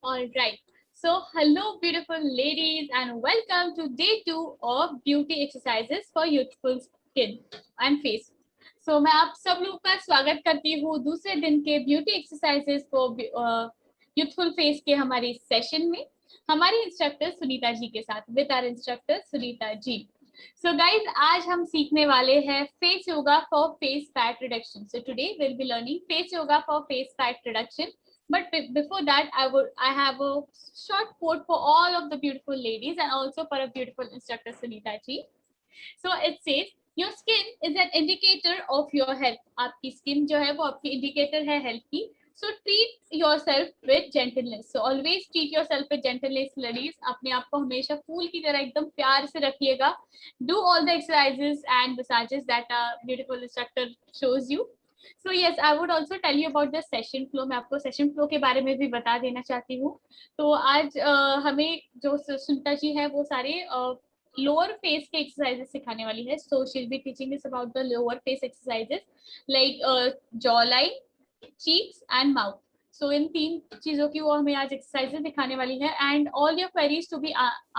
All right. So, hello, beautiful ladies, and welcome to day 2 of beauty exercises for youthful skin and face. So, मैं आप सब लोग का स्वागत करती हूँ दूसरे दिन के beauty exercises for youthful face के हमारे सेशन में हमारी इंस्ट्रक्टर सुनीता जी के साथ with our instructor Sunita ji. So guys, आज हम सीखने वाले हैं face yoga for face fat reduction. So today we'll be learning face yoga for face fat reduction. But before that, I have a short quote for all of the beautiful ladies and also for a beautiful instructor Sunita ji. So it says, your skin is an indicator of your health. आपकी skin जो है वो आपकी indicator है health की. So treat yourself with gentleness. So always treat yourself with gentleness, ladies. अपने आप को हमेशा फूल की तरह एकदम प्यार से रखिएगा. Do all the exercises and massages that a beautiful instructor shows you. So yes, I would also tell you about the session flow. मैं आपको session flow के बारे में भी बता देना चाहती हूँ. तो आज हमें जो सुनीता जी है वो सारे lower face के exercises सिखाने वाली है. So she'll be teaching us about the lower face exercises like jawline, cheeks and mouth. So इन तीन चीजों की वो हमें आज exercises दिखाने वाली है. And all your queries to be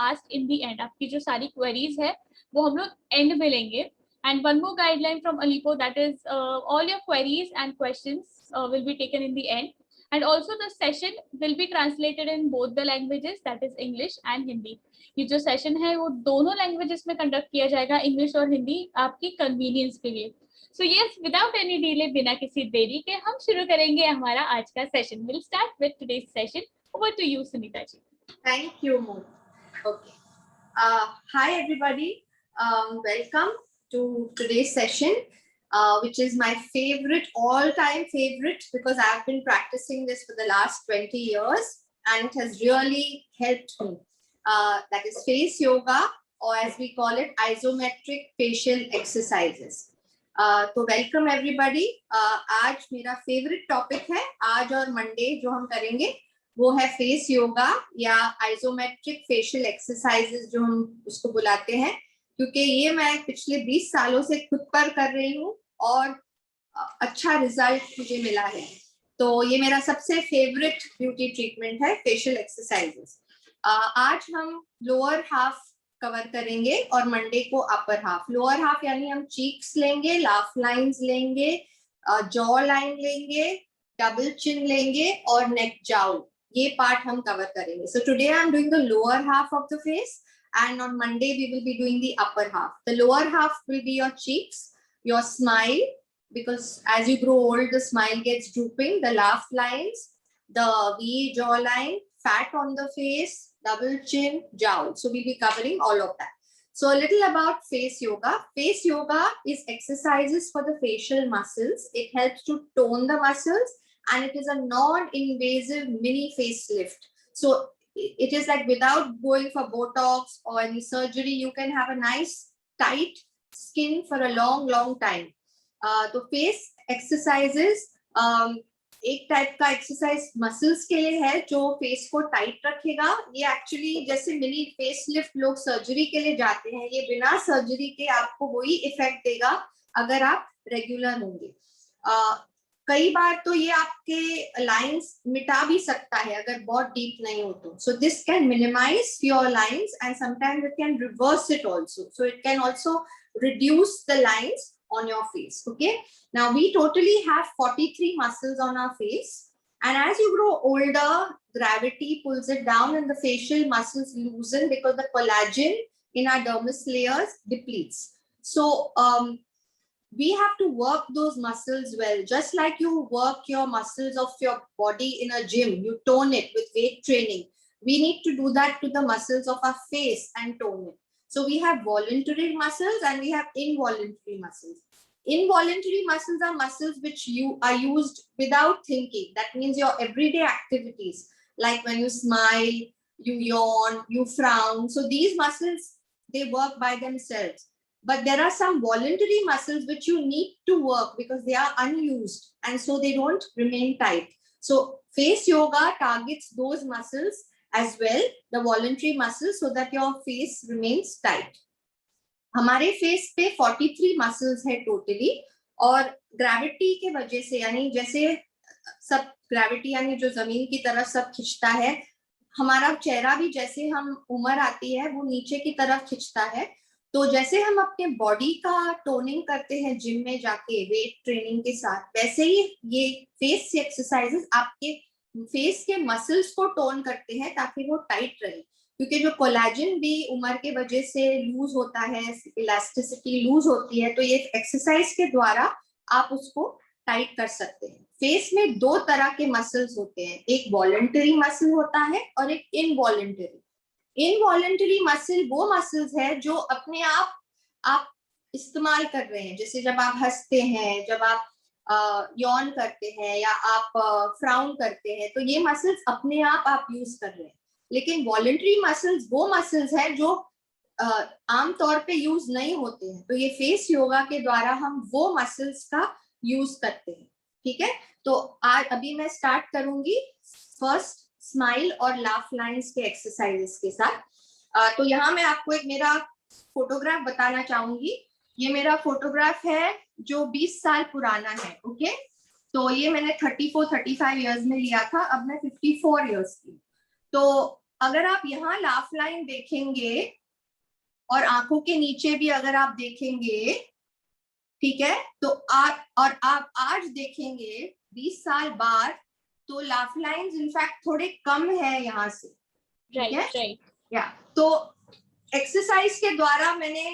asked in the end. आपकी जो सारी queries है वो हम लोग end में लेंगे. And one more guideline from Alipo, that is all your queries and questions will be taken in the end. And also the session will be translated in both the languages, that is English and Hindi. ये जो session है वो दोनों languages में conduct किया जाएगा, English और हिंदी, आपकी convenience के लिए. So yes, without any delay, बिना किसी देरी के हम शुरू करेंगे हमारा आज का session. We'll start with today's session. Over to you, Sunita ji. Thank you, Mo. Okay. Hi, everybody. Welcome to today's session, which is my favorite, all-time favorite, because I've been practicing this for the last 20 years and it has really helped me. That is face yoga, or as we call it, isometric facial exercises. So welcome everybody. आज मेरा favorite topic है, आज और Monday जो हम करेंगे वो है फेस योगा या आइसोमेट्रिक फेशियल एक्सरसाइजेस जो हम उसको बुलाते हैं, क्योंकि ये मैं पिछले 20 सालों से खुद पर कर रही हूँ और अच्छा रिजल्ट मुझे मिला है. तो ये मेरा सबसे फेवरेट ब्यूटी ट्रीटमेंट है, फेशियल एक्सरसाइजेस. आज हम लोअर हाफ कवर करेंगे और मंडे को अपर हाफ. लोअर हाफ यानी हम चीक्स लेंगे, लाफ लाइंस लेंगे, जॉ लाइन लेंगे, डबल चिन लेंगे और नेक जाउल. ये पार्ट हम कवर करेंगे. So today I am doing the lower half of the face and on Monday we will be doing the upper half. The lower half will be your cheeks, your smile, because as you grow old the smile gets drooping, the laugh lines, the V jawline, fat on the face, double chin, jowl. So we'll be covering all of that. So a little about face yoga. Face yoga is exercises for the facial muscles. It helps to tone the muscles. And it is a non-invasive mini facelift. So it is like without going for Botox or any surgery, you can have a nice tight skin for a long time. तो face exercises एक type का exercise muscles के लिए है जो face को tight रखेगा. ये एक्चुअली जैसे मिनी फेस लिफ्ट लोग सर्जरी के लिए जाते हैं, ये बिना सर्जरी के आपको वही इफेक्ट देगा अगर आप रेगुलर होंगे. कई बार तो ये आपके लाइंस मिटा भी सकता है अगर बहुत डीप नहीं हो तो. So this can minimise your lines and sometimes it can reverse it also. So it can also reduce the lines on your face. Okay, now we totally have 43 muscles on our face, and as you grow older gravity pulls it down and the facial muscles loosen because the collagen in our dermis layers depletes. So we have to work those muscles well, just like you work your muscles of your body in a gym. You tone it with weight training. We need to do that to the muscles of our face and tone it. So we have voluntary muscles and we have involuntary muscles. Involuntary muscles are muscles which you are used without thinking. That means your everyday activities, like when you smile, you yawn, you frown. So these muscles, they work by themselves. But there are some voluntary muscles which you need to work because they are unused and so they don't remain tight. So face yoga targets those muscles as well, the voluntary muscles, so that your face remains tight. हमारे face पे 43 muscles है totally, और gravity के वजह से, यानी जैसे सब ग्रेविटी यानी जो जमीन की तरफ सब खींचता है, हमारा चेहरा भी जैसे हम उम्र आती है वो नीचे की तरफ खिंचता है, तो जैसे हम अपने बॉडी का टोनिंग करते हैं जिम में जाके वेट ट्रेनिंग के साथ, वैसे ही ये फेस एक्सरसाइजेस आपके फेस के मसल्स को टोन करते हैं ताकि वो टाइट रहे, क्योंकि जो कोलेजन भी उम्र के वजह से लूज होता है, इलास्टिसिटी लूज होती है, तो ये एक्सरसाइज के द्वारा आप उसको टाइट कर सकते हैं। फेस में दो तरह के मसल्स होते हैं, एक वॉलंटरी मसल होता है और एक इनवॉलंटरी। इनवॉलंटरी मसल वो मसल्स है जो अपने आप इस्तेमाल कर रहे हैं, जैसे जब आप हंसते हैं, जब आप यॉन करते हैं या आप फ्राउन करते हैं, तो ये मसल्स अपने आप यूज कर रहे हैं। लेकिन वॉलंटरी मसल्स वो मसल्स है जो आमतौर पे यूज नहीं होते हैं, तो ये फेस योगा के द्वारा हम वो मसल्स का यूज करते हैं। ठीक है, तो आज अभी मैं स्टार्ट करूंगी फर्स्ट स्माइल और लाफ लाइंस के एक्सरसाइजेस के साथ। तो यहाँ मैं आपको एक मेरा फोटोग्राफ बताना चाहूंगी। ये मेरा फोटोग्राफ है जो 20 साल पुराना है। ओके, तो ये मैंने 34-35 इयर्स में लिया था, अब मैं 54 इयर्स की। तो अगर आप यहाँ लाफ लाइन देखेंगे और आंखों के नीचे भी अगर आप देखेंगे, ठीक है, तो आप आज देखेंगे 20 साल बाद, तो लाफ लाइंस इनफैक्ट थोड़े कम है यहाँ से। ठीक है, राइट। या तो एक्सरसाइज के द्वारा मैंने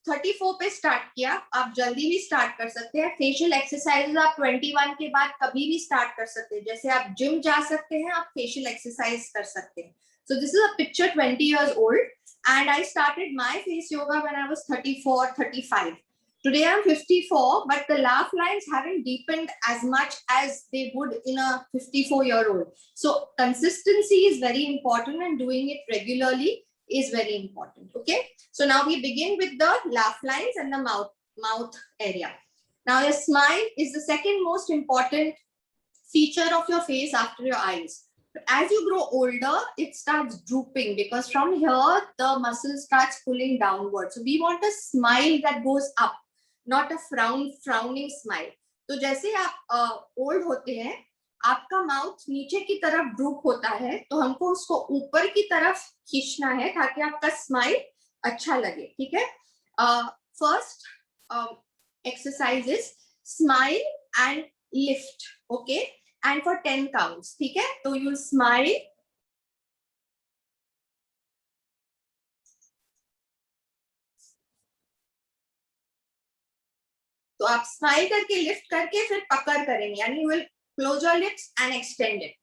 34 पे स्टार्ट किया, आप जल्दी भी स्टार्ट कर सकते हैं। फेशियल एक्सरसाइज आप 21 के बाद कभी भी स्टार्ट कर सकते हैं, जैसे आप जिम जा सकते हैं, आप फेशियल एक्सरसाइज कर सकते हैं। So this is a picture 20 years old, and I started my face yoga when I was 34-35. Today I'm 54, but the laugh lines haven't deepened as much as they would in a 54-year-old. So consistency is very important, and doing it regularly is very important. Okay, so now we begin with the laugh lines and the mouth area. Now your smile is the second most important feature of your face after your eyes. As you grow older, it starts drooping because from here the muscle starts pulling downward. So we want a smile that goes up, not a frowning smile. तो जैसे आप old होते हैं, आपका mouth नीचे की तरफ drupe होता है, तो हमको उसको ऊपर की तरफ खींचना है ताकि आपका स्माइल अच्छा लगे। ठीक है, first exercise is smile and lift. Okay, and for 10 counts. ठीक है, तो यू स्माइल, तो आप स्माइल करके लिफ्ट करके फिर पकड़ करेंगे, यानी you will close your lips and extend it.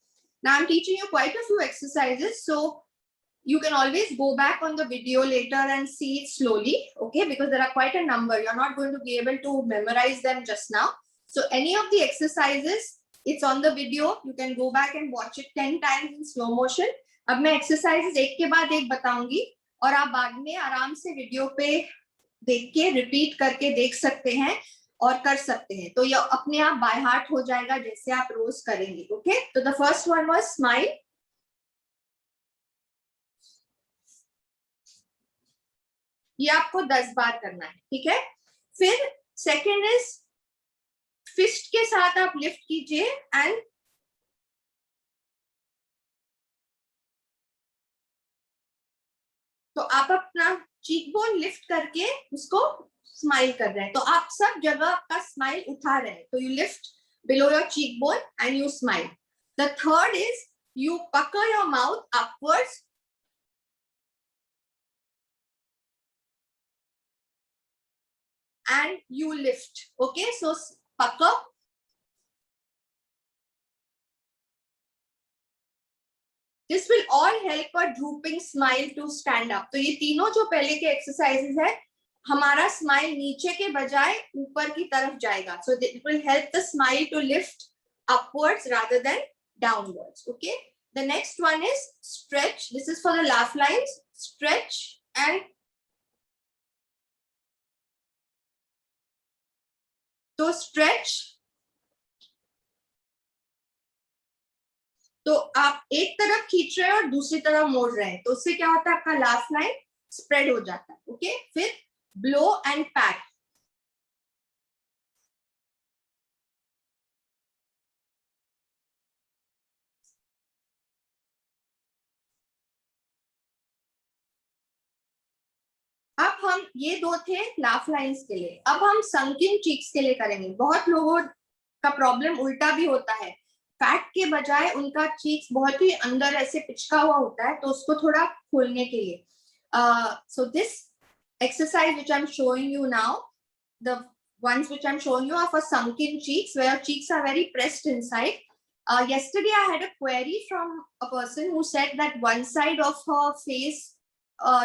Now I'm teaching you quite a few exercises, so you can always go back on the video later and see it slowly, okay, because there are quite a number. You're not going to be able to memorize them just now. So any of the exercises, it's on the video, you can go back and watch it 10 times in slow motion. अब मैं exercises एक के बाद एक बताऊंगी और आप बाद में आराम से वीडियो पे देख के रिपीट करके देख सकते हैं और कर सकते हैं, तो ये अपने आप बाय हार्ट हो जाएगा जैसे आप रोज करेंगे। ओके, तो the first one was smile. ये आपको 10 बार करना है। ठीक है, फिर सेकेंड इज फिस्ट के साथ आप लिफ्ट कीजिए एंड तो आप अपना चीक बोन लिफ्ट करके उसको स्माइल कर रहे हैं, तो आप सब जगह आपका स्माइल उठा रहे हैं, तो you lift below your cheekbone and you smile. The third is you pucker your mouth upwards and you lift. Okay, so pucker, this will all help a drooping smile to stand up. तो ये तीनों जो पहले के exercises है, हमारा smile नीचे के बजाय ऊपर की तरफ जाएगा, so it will help the smile to lift upwards rather than downwards. Okay, the next one is stretch. This is for the laugh lines. Stretch and तो stretch, तो आप एक तरफ खींच रहे हैं और दूसरी तरफ मोड़ रहे हैं, तो उससे क्या होता है, आपका लाफ लाइन स्प्रेड हो जाता है। ओके, फिर ब्लो एंड पैट। अब हम ये दो थे लाफ लाइंस के लिए, अब हम संकिन चीक्स के लिए करेंगे। बहुत लोगों का प्रॉब्लम उल्टा भी होता है, फैट के बजाय उनका चीक्स बहुत ही अंदर ऐसे पिचका हुआ होता है, तो उसको थोड़ा खोलने के लिए so this exercise which I'm showing you now, the ones which I'm showing you are for sunken cheeks, where cheeks are very pressed inside. Yesterday I had a query from a person who said that one side of her face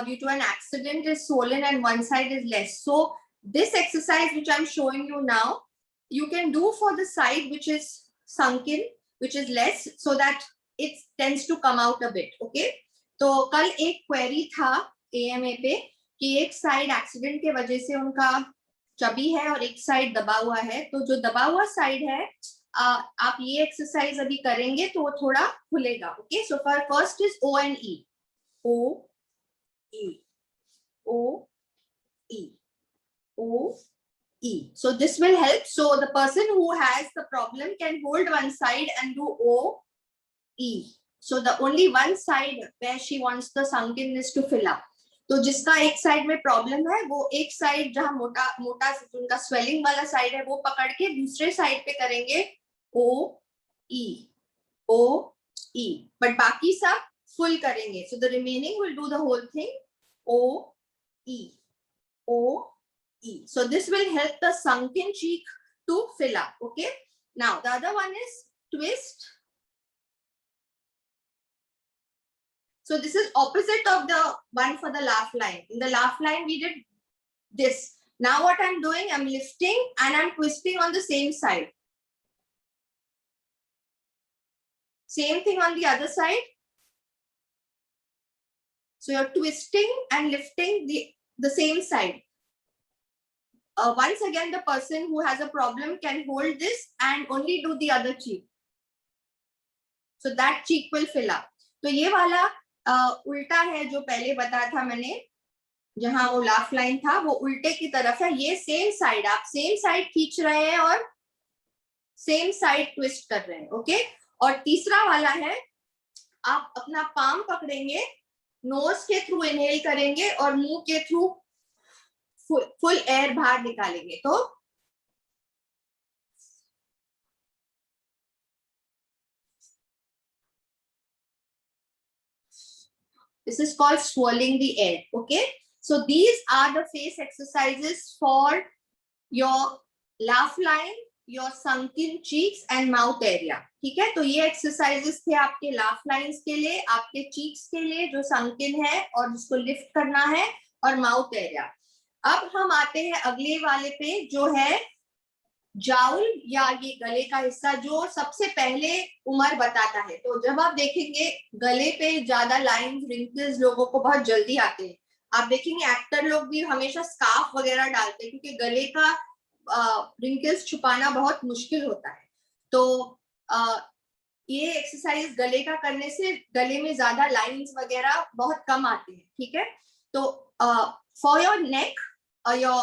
due to an accident is swollen and one side is less. So this exercise which I'm showing you now, you can do for the side which is sunken, which is less, so that it tends to come out a bit. Okay, तो कल एक query था AMA पे कि एक side accident के वजह से उनका चबी है और एक साइड दबा हुआ है, तो जो दबा हुआ साइड है आप ये एक्सरसाइज अभी करेंगे तो वो थोड़ा खुलेगा। Okay, so for first is O and E, O E O E O E. So this will help. So the person who has the problem can hold one side and do O E. So the only one side where she wants the sunkenness to fill up. तो जिसका एक side में problem है वो एक side जहां मोटा मोटा उनका स्वेलिंग वाला साइड है वो पकड़ के दूसरे साइड पे करेंगे O E O E, but बाकी सब फुल करेंगे। So the remaining will do the whole thing O E O E. So this will help the sunken cheek to fill up. Okay, now the other one is twist. So this is opposite of the one for the laugh line. In the laugh line, we did this. Now what I'm doing, I'm lifting and I'm twisting on the same side. Same thing on the other side. So you're twisting and lifting the same side. Once again, the person who has a problem can hold this and only do the other cheek. So that cheek will fill up. तो ये वाला उल्टा है जो पहले बताया था मैंने, जहां वो लाफ लाइन था वो उल्टे की तरफ है। ये सेम साइड, आप सेम साइड खींच रहे हैं और सेम साइड ट्विस्ट कर रहे हैं। ओके, और तीसरा वाला है आप अपना पाम पकड़ेंगे, नोज के थ्रू इनहेल करेंगे और मुंह के थ्रू फुल एयर बाहर निकालेंगे। तो this is called swirling the air. Okay, so these are the face exercises for your laugh line, your sunken cheeks and mouth area. ठीक है, तो ये एक्सरसाइजेस थे आपके लाफ लाइंस के लिए, आपके चीक्स के लिए जो sunken है और जिसको लिफ्ट करना है, और माउथ एरिया। अब हम आते हैं अगले वाले पे जो है जाउल या ये गले का हिस्सा जो सबसे पहले उम्र बताता है। तो जब आप देखेंगे गले पे ज्यादा लाइंस रिंकल्स लोगों को बहुत जल्दी आते हैं। आप देखेंगे एक्टर लोग भी हमेशा स्कार्फ वगैरह डालते हैं क्योंकि गले का रिंकल्स छुपाना बहुत मुश्किल होता है। तो ये एक्सरसाइज गले का करने से गले में ज्यादा लाइंस वगैरह बहुत कम आते हैं। ठीक है, तो for your neck, your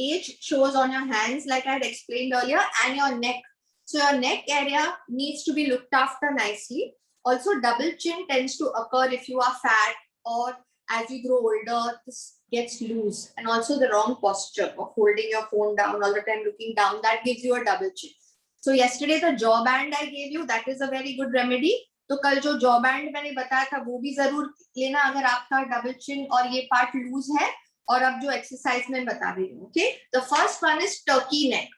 age shows on your hands like I had explained earlier, and your neck. So your neck area needs to be looked after nicely. Also double chin tends to occur if you are fat, or as you grow older this gets loose, and also the wrong posture of holding your phone down all the time, looking down, that gives you a double chin. So yesterday the jaw band I gave you, that is a very good remedy. तो कल जो jaw band मैंने बताया था वो भी जरूर लेना अगर आपका डबल चिन और ये पार्ट लूज है। और अब जो एक्सरसाइज मैं बता रही हूँ, okay, the first one is turkey neck.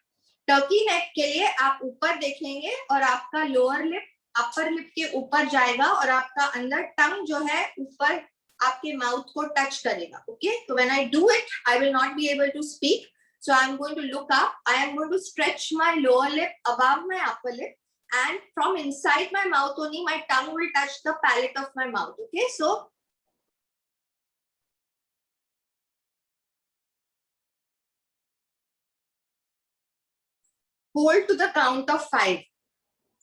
Turkey neck के लिए आप ऊपर देखेंगे और आपका लोअर लिप अपर लिप के ऊपर जाएगा और आपका अंदर टंग जो है ऊपर आपके माउथ को टच करेगा। ओके, तो when I do it I will not be able to speak, so I am going to look up, I am going to stretch my lower lip above my upper lip, and from inside my mouth only my tongue will touch the palate of my mouth. Okay, so hold to the count of 5.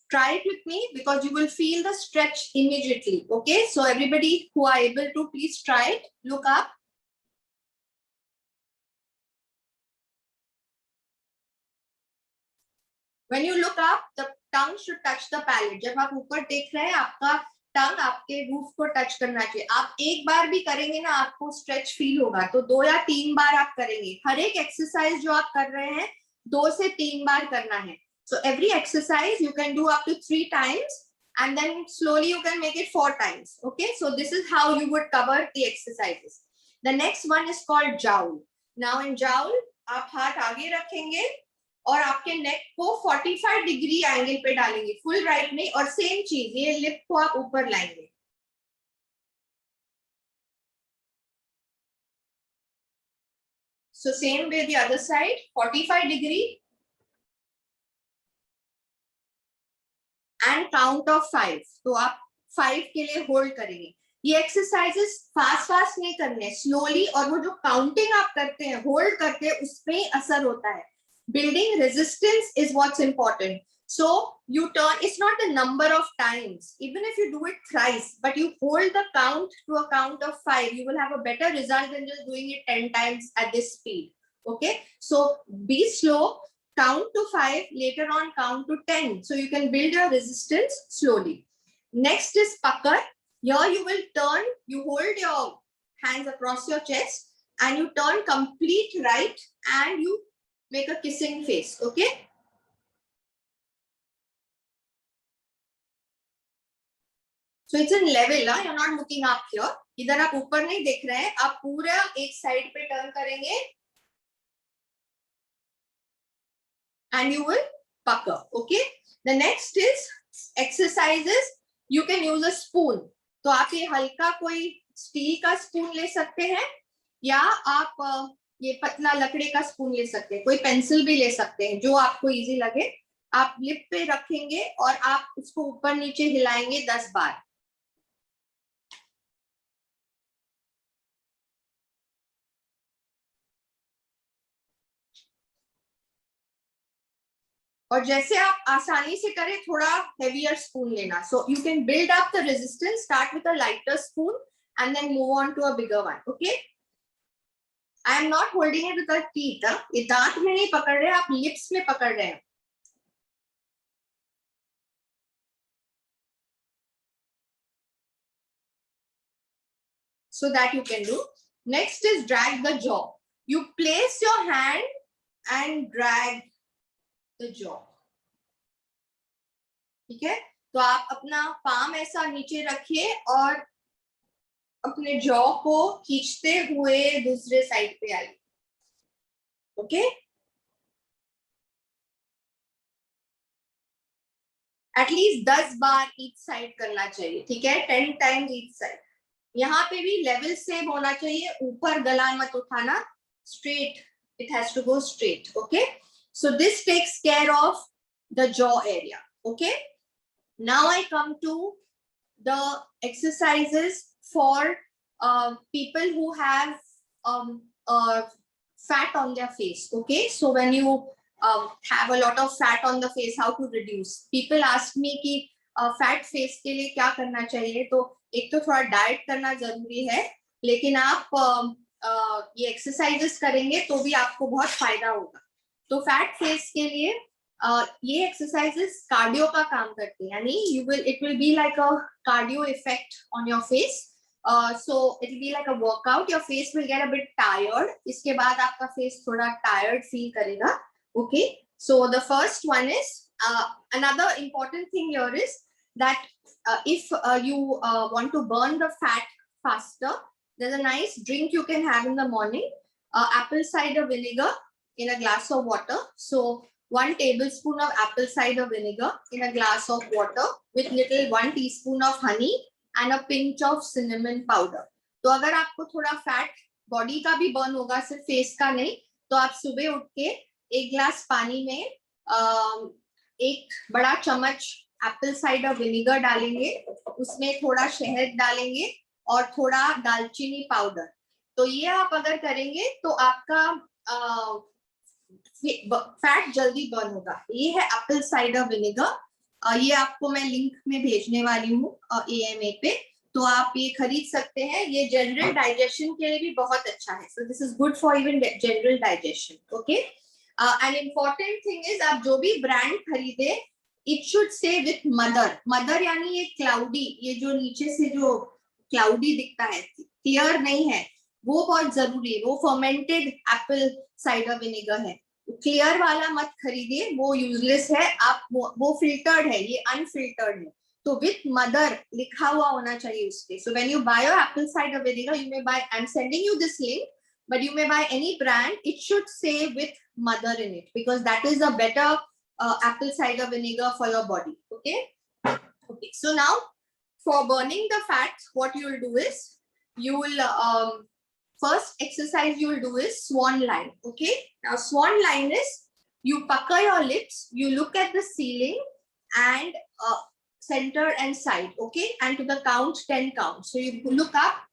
Try it with me because you will feel the stretch immediately. Okay, so everybody who are able to, please try it. Look up. When you look up, the tongue should touch the palate. जब आप ऊपर देख रहे हैं आपका टंग आपके roof को touch करना चाहिए। आप एक बार भी करेंगे ना आपको स्ट्रेच फील होगा, तो 2 या 3 बार आप करेंगे। हर एक एक्सरसाइज जो आप कर रहे हैं 2 से 3 बार करना है। So every exercise you can do up to 3 times and then slowly you can make it 4 times. Okay, so this is how you would cover the exercises. The next one is called jowl. Now in jowl आप हाथ आगे रखेंगे और आपके नेक को 45 degree angle पे डालेंगे, full right में, और सेम चीज ये लिप को आप ऊपर लाएंगे। So same way the other side, 45 degree and count of 5। तो आप 5 के लिए होल्ड करेंगे। ये एक्सरसाइजेस फास्ट नहीं करने, स्लोली, और वो जो काउंटिंग आप करते हैं, होल्ड करते हैं, उसमें असर होता है। Building resistance is what's important. So you turn, it's not the number of times, even if you do it thrice, but you hold the count to a count of 5, you will have a better result than just doing it 10 times at this speed. Okay, so be slow, count to 5, later on count to 10, so you can build your resistance slowly. Next is pucker. Here you will turn, you hold your hands across your chest and you turn complete right and you make a kissing face. Okay, so it's in level, you're not looking up here. इधर आप ऊपर नहीं देख रहे हैं, आप पूरा एक साइड पे टर्न करेंगे and you will pucker. Okay, the next is exercises. You can use a spoon. तो आप ये हल्का कोई स्टील का स्पून ले सकते हैं या आप ये पतला लकड़ी का स्पून ले सकते हैं, कोई पेंसिल भी ले सकते हैं, जो आपको इजी लगे। आप लिप पे रखेंगे और आप उसको ऊपर नीचे हिलाएंगे 10 बार। और जैसे आप आसानी से करें, थोड़ा हेवियर स्पून लेना। So you can build up the resistance, start with a lighter spoon and then move on to a bigger one. Okay, I am not holding it with the teeth, ये दांत में नहीं पकड़ रहे, आप lips में पकड़ रहे हैं। So that you can do. Next is drag the jaw. You place your hand and drag the jaw. ठीक है, तो आप अपना पाम ऐसा नीचे रखिए और अपने जॉ को खींचते हुए दूसरे साइड पे आइए। ओके, एटलीस्ट 10 बार ईच साइड करना चाहिए। ठीक है, 10 टाइम्स ईच साइड। यहाँ पे भी लेवल सेम होना चाहिए, ऊपर गला मत उठाना, straight, it has to go straight. Okay, so this takes care of the jaw area. Okay, now I come to the exercises for people who have fat on their face. Okay, so when you have a lot of fat on the face, how to reduce? People ask me कि fat face के लिए क्या करना चाहिए? तो एक तो थोड़ा डाइट करना जरूरी है, लेकिन आप ये एक्सरसाइजेस करेंगे तो भी आपको बहुत फायदा होगा। तो फैट फेस के लिए ये एक्सरसाइजेस कार्डियो का काम करते हैं, यानी it will be like a cardio effect on your face. So it will be like a workout, your face will get a bit tired, इसके बाद आपका फेस थोड़ा टायर्ड फील करेगा। Okay, so the first one is another important thing here is that if you want to burn the fat faster, there's a nice drink you can have in the morning, apple cider vinegar in a glass of water. So 1 tablespoon of apple cider vinegar in a glass of water with little 1 teaspoon of honey and a pinch of cinnamon powder. तो अगर आपको थोड़ा fat body का भी burn होगा, सिर्फ face का नहीं, तो आप सुबह उठ के 1 ग्लास पानी में 1 बड़ा चम्मच एप्पल साइडर विनेगर डालेंगे, उसमें थोड़ा शहद डालेंगे और थोड़ा दालचीनी पाउडर। तो ये आप अगर करेंगे तो आपका फैट जल्दी बर्न होगा। ये है एप्पल साइडर विनेगर, ये आपको मैं लिंक में भेजने वाली हूँ AMA पे, तो आप ये खरीद सकते हैं। ये जनरल डाइजेशन के लिए भी बहुत अच्छा है। So this is good for even general digestion. Okay, an important thing is आप जो भी ब्रांड खरीदे it should say with mother. Mother यानी ये cloudy, ये जो नीचे से जो cloudy दिखता है, clear नहीं है, वो बहुत जरूरी है. वो fermented apple cider vinegar है. क्लियर वाला मत खरीदिए, वो यूजलेस है. आप वो फिल्टर्ड है, ये अनफिल्टर्ड है. तो विथ मदर लिखा हुआ होना चाहिए उसके. So when you buy your apple cider vinegar, you may buy, I am sending you this link, but you may buy any brand. It should say with mother in it, because that is a better apple cider vinegar for your body. Okay, so now for burning the fat, what you will do is, you will first exercise you will do is swan line. Okay, now swan line is, you pucker your lips, you look at the ceiling and center and side. Okay, and to the count 10 count. So you look up.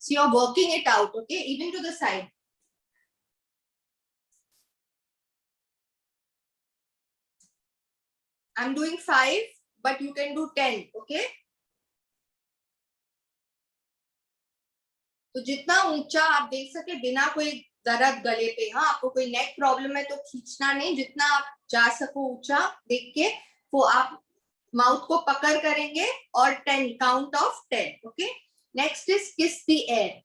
So you're working it out, okay, even to the side. I'm doing 5, but you can do 10, okay? तो जितना ऊंचा आप देख सके बिना कोई दर्द गले पे. हाँ, आपको कोई नेक प्रॉब्लम है तो खींचना नहीं, जितना आप जा सको ऊंचा देख के वो आप माउथ को पकड़ करेंगे और 10 count of 10. Okay, next is किस द एयर.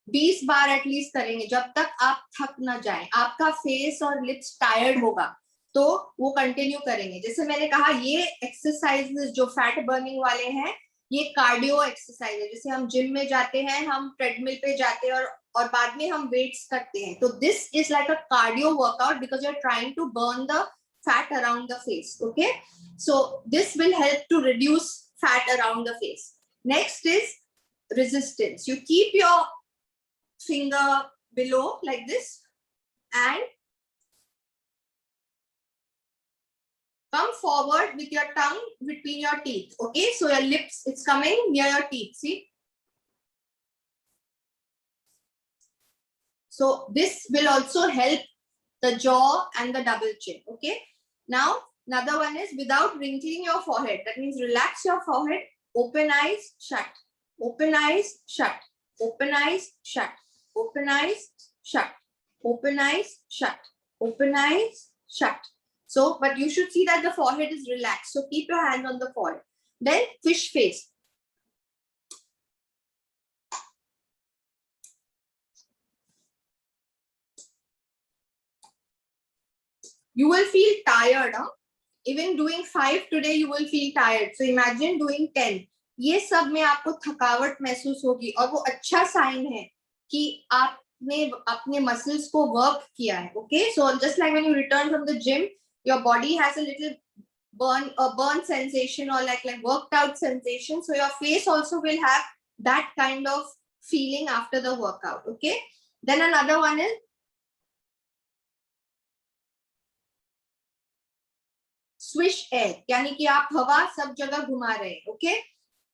बीस बार एटलीस्ट करेंगे जब तक आप थक ना जाए. आपका फेस और लिप्स टायर्ड होगा तो वो कंटिन्यू करेंगे. जैसे मैंने कहा, ये एक्सरसाइजेस जो फैट बर्निंग वाले हैं, ये कार्डियो एक्सरसाइज है. जैसे हम जिम में जाते हैं, हम ट्रेडमिल पे जाते हैं और बाद में हम वेट्स करते हैं. तो this is like a cardio workout because you are trying to burn the fat around the face. Okay, so this will help to reduce fat around the face. Next is resistance. You keep your finger below like this and come forward with your tongue between your teeth. Okay, so your lips, it's coming near your teeth. See, so this will also help the jaw and the double chin. Okay, now another one is without wrinkling your forehead. That means relax your forehead, open eyes, shut, open eyes, shut, open eyes, shut, open eyes, shut, open eyes, shut, open eyes, shut. So, but you should see that the forehead is relaxed. So keep your hand on the forehead. Then fish face. You will feel tired. Huh? Even doing 5 today, you will feel tired. So imagine doing 10. ये सब में आपको थकावट महसूस होगी और वो अच्छा साइन है कि आपने अपने मसल्स को वर्क किया है. Okay, so just like when you return from the gym, your body has a little burn sensation or like worked out sensation. So your face also will have that kind of feeling after the workout. Okay, then another one is swish air, यानी कि आप हवा सब जगह घुमा रहे हैं. Okay,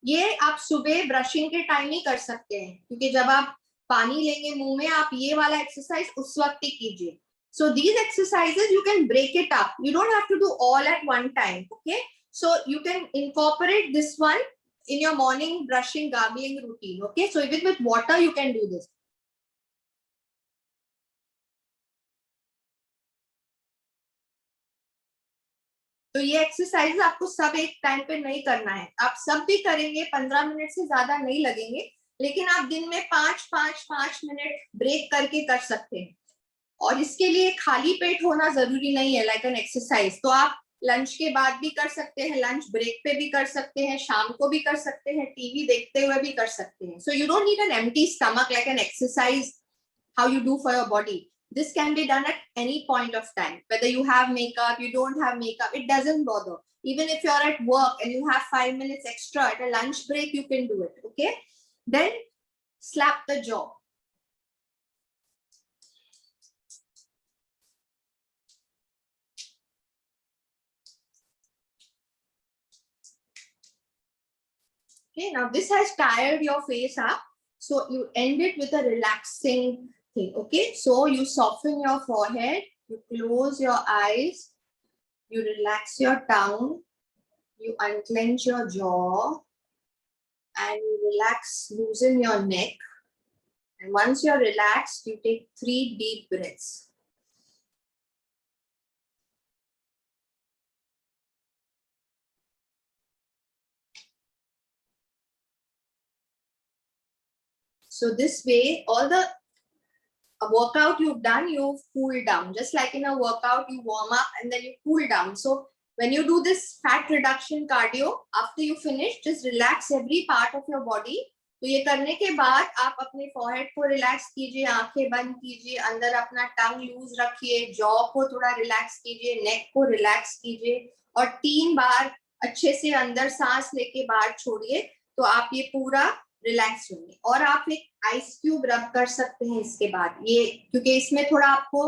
ये आप सुबह ब्रशिंग के टाइम ही कर सकते हैं, क्योंकि जब आप पानी लेंगे मुंह में, आप ये वाला एक्सरसाइज उस वक्त ही कीजिए. So these exercises, you can break it up. You don't have to do all at one time. Okay, so you can incorporate this one in your morning brushing, gargling routine. Okay, so even with water, you can do this. तो ये exercise आपको सब एक time पे नहीं करना है. आप सब भी करेंगे, 15 मिनट से ज्यादा नहीं लगेंगे, लेकिन आप दिन में 5 मिनट ब्रेक करके कर सकते हैं. और इसके लिए खाली पेट होना जरूरी नहीं है लाइक एन एक्सरसाइज. तो आप लंच के बाद भी कर सकते हैं, लंच ब्रेक पे भी कर सकते हैं, शाम को भी कर सकते हैं, टीवी देखते हुए भी कर सकते हैं. So you don't need an empty stomach like an exercise how you do for your body. This can be done at any point of time, whether you have makeup, you don't have makeup, it doesn't bother. Even if you're at work and you have 5 minutes extra at a lunch break, you can do it. Okay, then slap the jaw. Okay, now this has tired your face up, so you end it with a relaxing thing. Okay, so you soften your forehead, you close your eyes, you relax your tongue, you unclench your jaw and you relax, loosen your neck. And once you're relaxed, you take 3 deep breaths. So this way, all the workout you've done, you've cooled down. Just like in a workout, you warm up and then you cool down. So when you do this fat reduction cardio, after you finish, just relax every part of your body. तो ये करने के बाद आप अपने forehead को relax कीजिए, आंखें बंद कीजिए, अंदर अपना टंग लूज रखिए, jaw को थोड़ा relax कीजिए, neck को relax कीजिए और 3 बार अच्छे से अंदर सांस लेके बाहर छोड़िए, तो आप ये पूरा रिलैक्स होंगे. और आप एक आइस क्यूब रब कर सकते हैं इसके बाद, ये क्योंकि इसमें थोड़ा आपको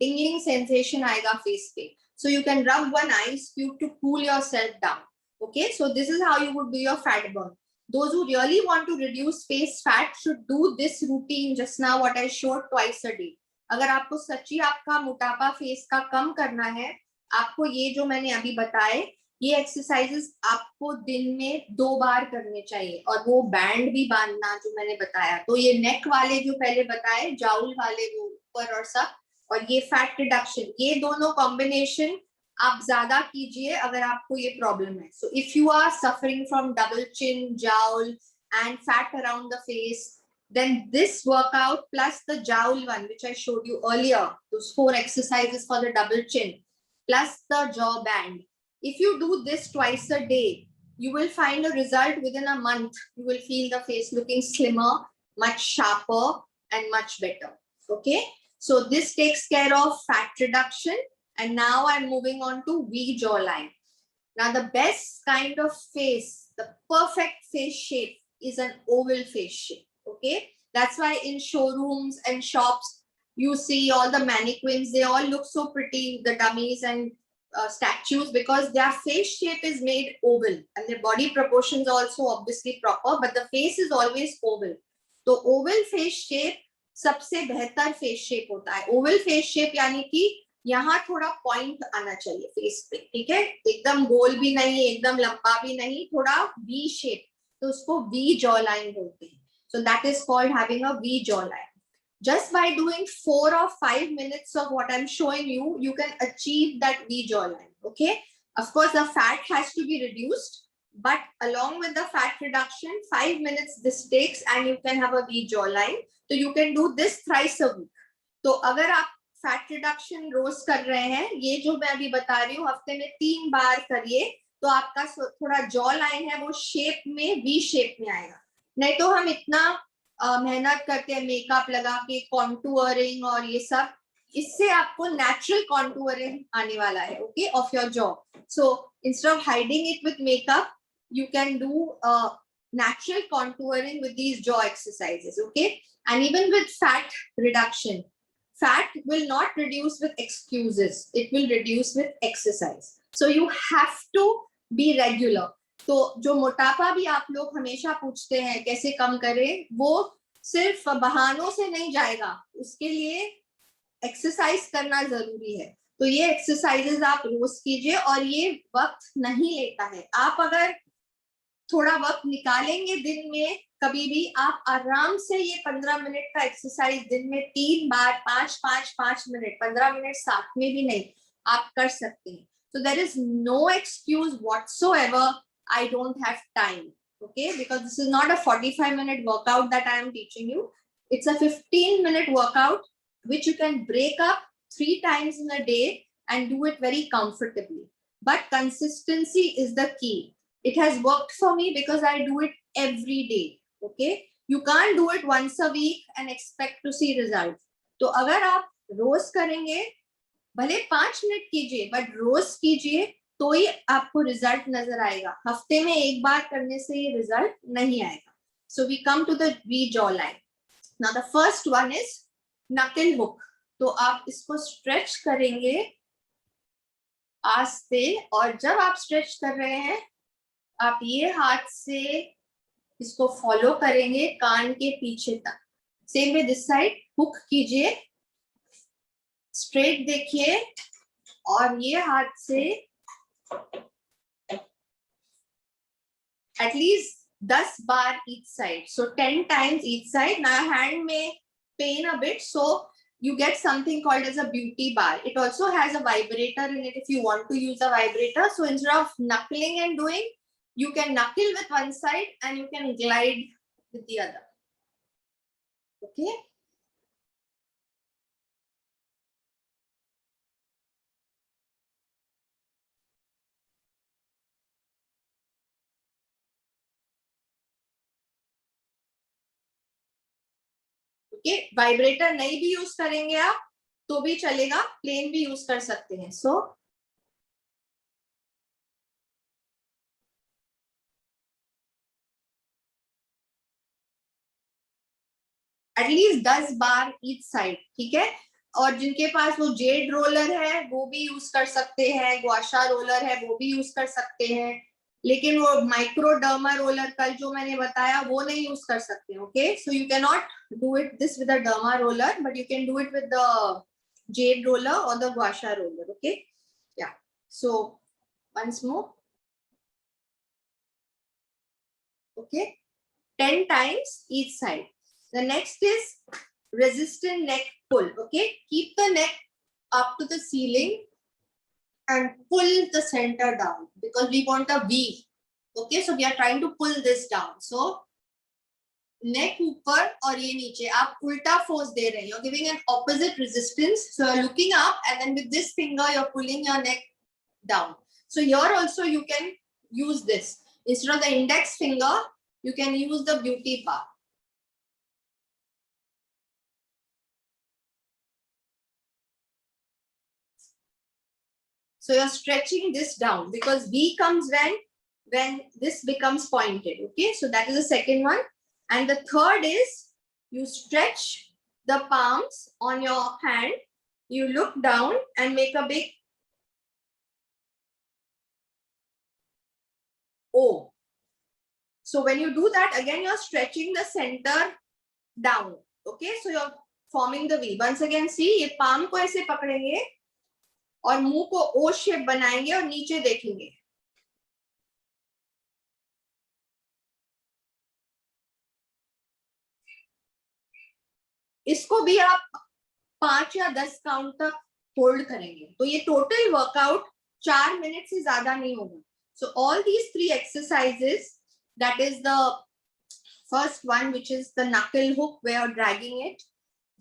tingling sensation आएगा फेस पे. So you can rub one ice cube to cool yourself down. Okay, so this is how you would do your fat burn. Those who really want to reduce face fat should do this routine just now what I showed twice a day. अगर आपको सच्ची आपका मोटापा face का कम करना है, आपको ये जो मैंने अभी बताए ये एक्सरसाइजेस आपको दिन में 2 बार करने चाहिए. और वो बैंड भी बांधना जो मैंने बताया, तो ये नेक वाले जो पहले बताए, जाउल वाले वो ऊपर और सब, और ये फैट रिडक्शन, ये दोनों कॉम्बिनेशन आप ज्यादा कीजिए अगर आपको ये प्रॉब्लम है. So if you are suffering from double chin, jowl and fat around the face, then this workout plus the jowl one which I showed you earlier, those 4 exercises for the double chin plus the jaw band, if you do this twice a day, you will find a result within a month. You will feel the face looking slimmer, much sharper and much better. Okay, so this takes care of fat reduction. And now I'm moving on to V jawline. Now the best kind of face, the perfect face shape is an oval face shape. Okay, that's why in showrooms and shops you see all the mannequins, they all look so pretty, the dummies and statues, because their face shape is made oval and their body proportions also obviously proper, but the face is always oval. So oval face shape सबसे बेहतर face shape होता है. Oval face shape यानी कि यहाँ थोड़ा point आना चाहिए फेस पे, ठीक है, एकदम गोल भी नहीं, एकदम लंबा भी नहीं, थोड़ा वी शेप, तो उसको वी जॉ लाइन बोलते हैं. So that is called having a V jawline. Just by doing 4 or 5 minutes of what I'm showing you, you can achieve that V jawline. Okay. Of course, the fat has to be reduced, but along with the fat reduction, 5 minutes this takes, and you can have a V jawline. So you can do this thrice a week. तो अगर आप fat reduction रोज कर रहे हैं, ये जो मैं अभी बता रही हूँ, हफ्ते में 3 बार करिए, तो आपका थोड़ा जॉ लाइन है वो शेप में वी शेप में आएगा. नहीं तो हम इतना मेहनत करते हैं मेकअप लगा के, कॉन्टूरिंग और ये सब, इससे आपको नेचुरल कॉन्टूरिंग आने वाला है. Okay, of your jaw. So instead of hiding it with makeup, you can do natural contouring with these jaw exercises. Okay, and even with fat reduction, fat will not reduce with excuses, it will reduce with exercise. So you have to be regular. तो जो मोटापा भी आप लोग हमेशा पूछते हैं कैसे कम करें, वो सिर्फ बहानों से नहीं जाएगा, उसके लिए एक्सरसाइज करना जरूरी है. तो ये एक्सरसाइजेस आप रोज कीजिए और ये वक्त नहीं लेता है. आप अगर थोड़ा वक्त निकालेंगे दिन में कभी भी, आप आराम से ये 15 मिनट का एक्सरसाइज दिन में 3 बार 5 मिनट, 15 मिनट साथ में भी नहीं, आप कर सकते हैं. So there is no excuse whatsoever, I don't have time. Okay, because this is not a 45-minute workout that I am teaching you. It's a 15-minute workout which you can break up 3 times in a day and do it very comfortably. But consistency is the key. It has worked for me because I do it every day. Okay, you can't do it once a week and expect to see results. तो अगर आप रोज करेंगे, भले 5 minute कीजिए, but रोज कीजिए, तो ही आपको result नजर आएगा. हफ्ते में एक बार करने से ये रिजल्ट नहीं आएगा. So we come to the V jawline. Now the first one is knuckle hook. तो आप इसको स्ट्रेच करेंगे आस्ते, और जब आप स्ट्रेच कर रहे हैं, आप ये हाथ से इसको फॉलो करेंगे कान के पीछे तक. Same way this side, hook कीजिए, स्ट्रेट देखिए, और ये हाथ से at least 10 bar each side. So 10 times each side. Now your hand may pain a bit, so you get something called as a beauty bar. It also has a vibrator in it if you want to use a vibrator. So instead of knuckling and doing, you can knuckle with one side and you can glide with the other. Okay. Okay, vibrator नहीं भी use करेंगे आप तो भी चलेगा, plane भी use कर सकते हैं. सो एटलीस्ट 10 बार ईच साइड. ठीक है. और जिनके पास वो जेड रोलर है वो भी यूज कर सकते हैं, गुआशा रोलर है वो भी यूज कर सकते हैं, लेकिन वो माइक्रोडर्मा रोलर कल जो मैंने बताया वो नहीं यूज कर सकते. Okay, so you can not do it this with a derma roller, but you can do it with the jade roller or the guasha roller. Okay, yeah. So once more. Okay, 10 times each side. The next is resistant neck pull. Okay, keep the neck up to the ceiling and pull the center down because we want a V. Okay, so we are trying to pull this down. So neck ऊपर और ये नीचे, आप उल्टा force दे रहे हैं. You're giving an opposite resistance. So you're looking up and then with this finger you're pulling your neck down. So here also you can use this. Instead of the index finger, you can use the beauty bar. So you're stretching this down because V comes when this becomes pointed. Okay, so that is the second one. And the third is you stretch the palms on your hand, you look down and make a big O. So when you do that, again, you're stretching the center down. Okay, so you're forming the V. Once again, see, ये palm को ऐसे पकड़ेंगे और मुंह को O shape बनाएंगे और नीचे देखेंगे. इसको भी आप 5 या 10 काउंट तक होल्ड करेंगे तो ये टोटल वर्कआउट 4 मिनट से ज्यादा नहीं होगा. So all these 3 exercises, that is the first one, which is the knuckle hook where you're dragging it.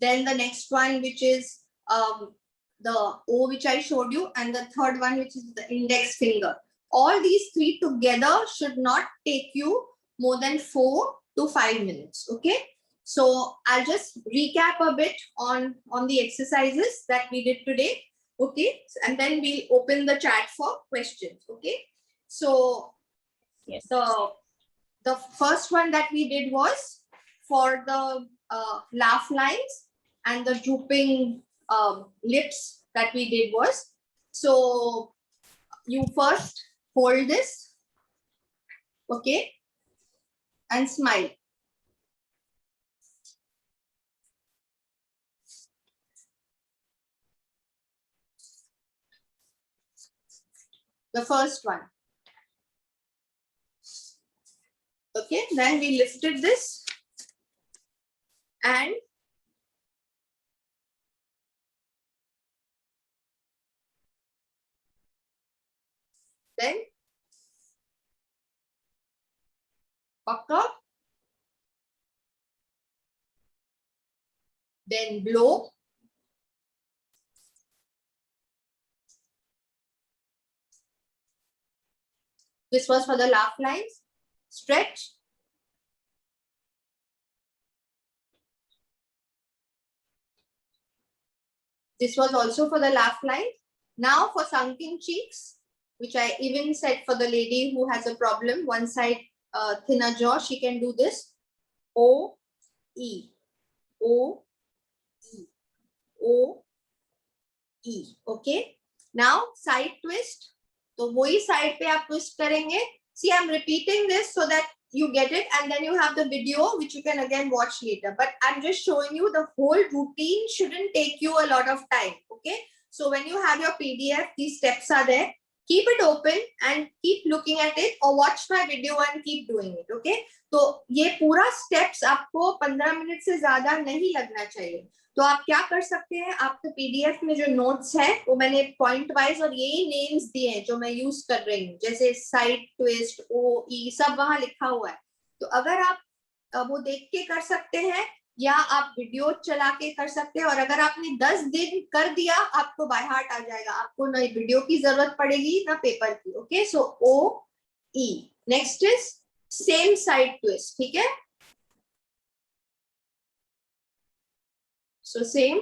Then the next one, which is the O, which I showed you, and the third one, which is the index finger. All these 3 together should not take you more than 4 to 5 minutes. Okay. So I'll just recap a bit on the exercises that we did today. Okay, and then we'll open the chat for questions. Okay, so Yes. The first one that we did was for the laugh lines and the drooping lips that we did was, so you first hold this, okay, and smile. The first one. Okay, then we lifted this and then puck up, then blow, this was for the laugh lines, stretch, this was also for the laugh line. Now for sunken cheeks, which I even said for the lady who has a problem, one side thinner jaw, she can do this. O, E, O, E, O, E. Okay. Now side twist. तो वही side पे आप twist करेंगे. See, I'm repeating this so that you get it, and then you have the video which you can again watch later. But I'm just showing you the whole routine shouldn't take you a lot of time. Okay. So when you have your PDF, these steps are there. keep it open and keep looking at it or watch my video and keep doing it. Okay, तो ये पूरा steps आपको 15 minute से ज्यादा नहीं लगना चाहिए. तो आप क्या कर सकते हैं, आपके पीडीएफ में जो नोट्स है वो मैंने पॉइंट वाइज और यही नेम्स दिए हैं जो मैं यूज कर रही हूँ, जैसे साइड ट्विस्ट, ओ ई सब वहां लिखा हुआ है. तो अगर आप वो देख के कर सकते हैं या आप वीडियो चला के कर सकते हैं, और अगर आपने 10 दिन कर दिया आपको बाय हार्ट आ जाएगा, आपको ना वीडियो की जरूरत पड़ेगी ना पेपर की. Okay, so O E. Next is same side twist. ठीक है, सो सेम.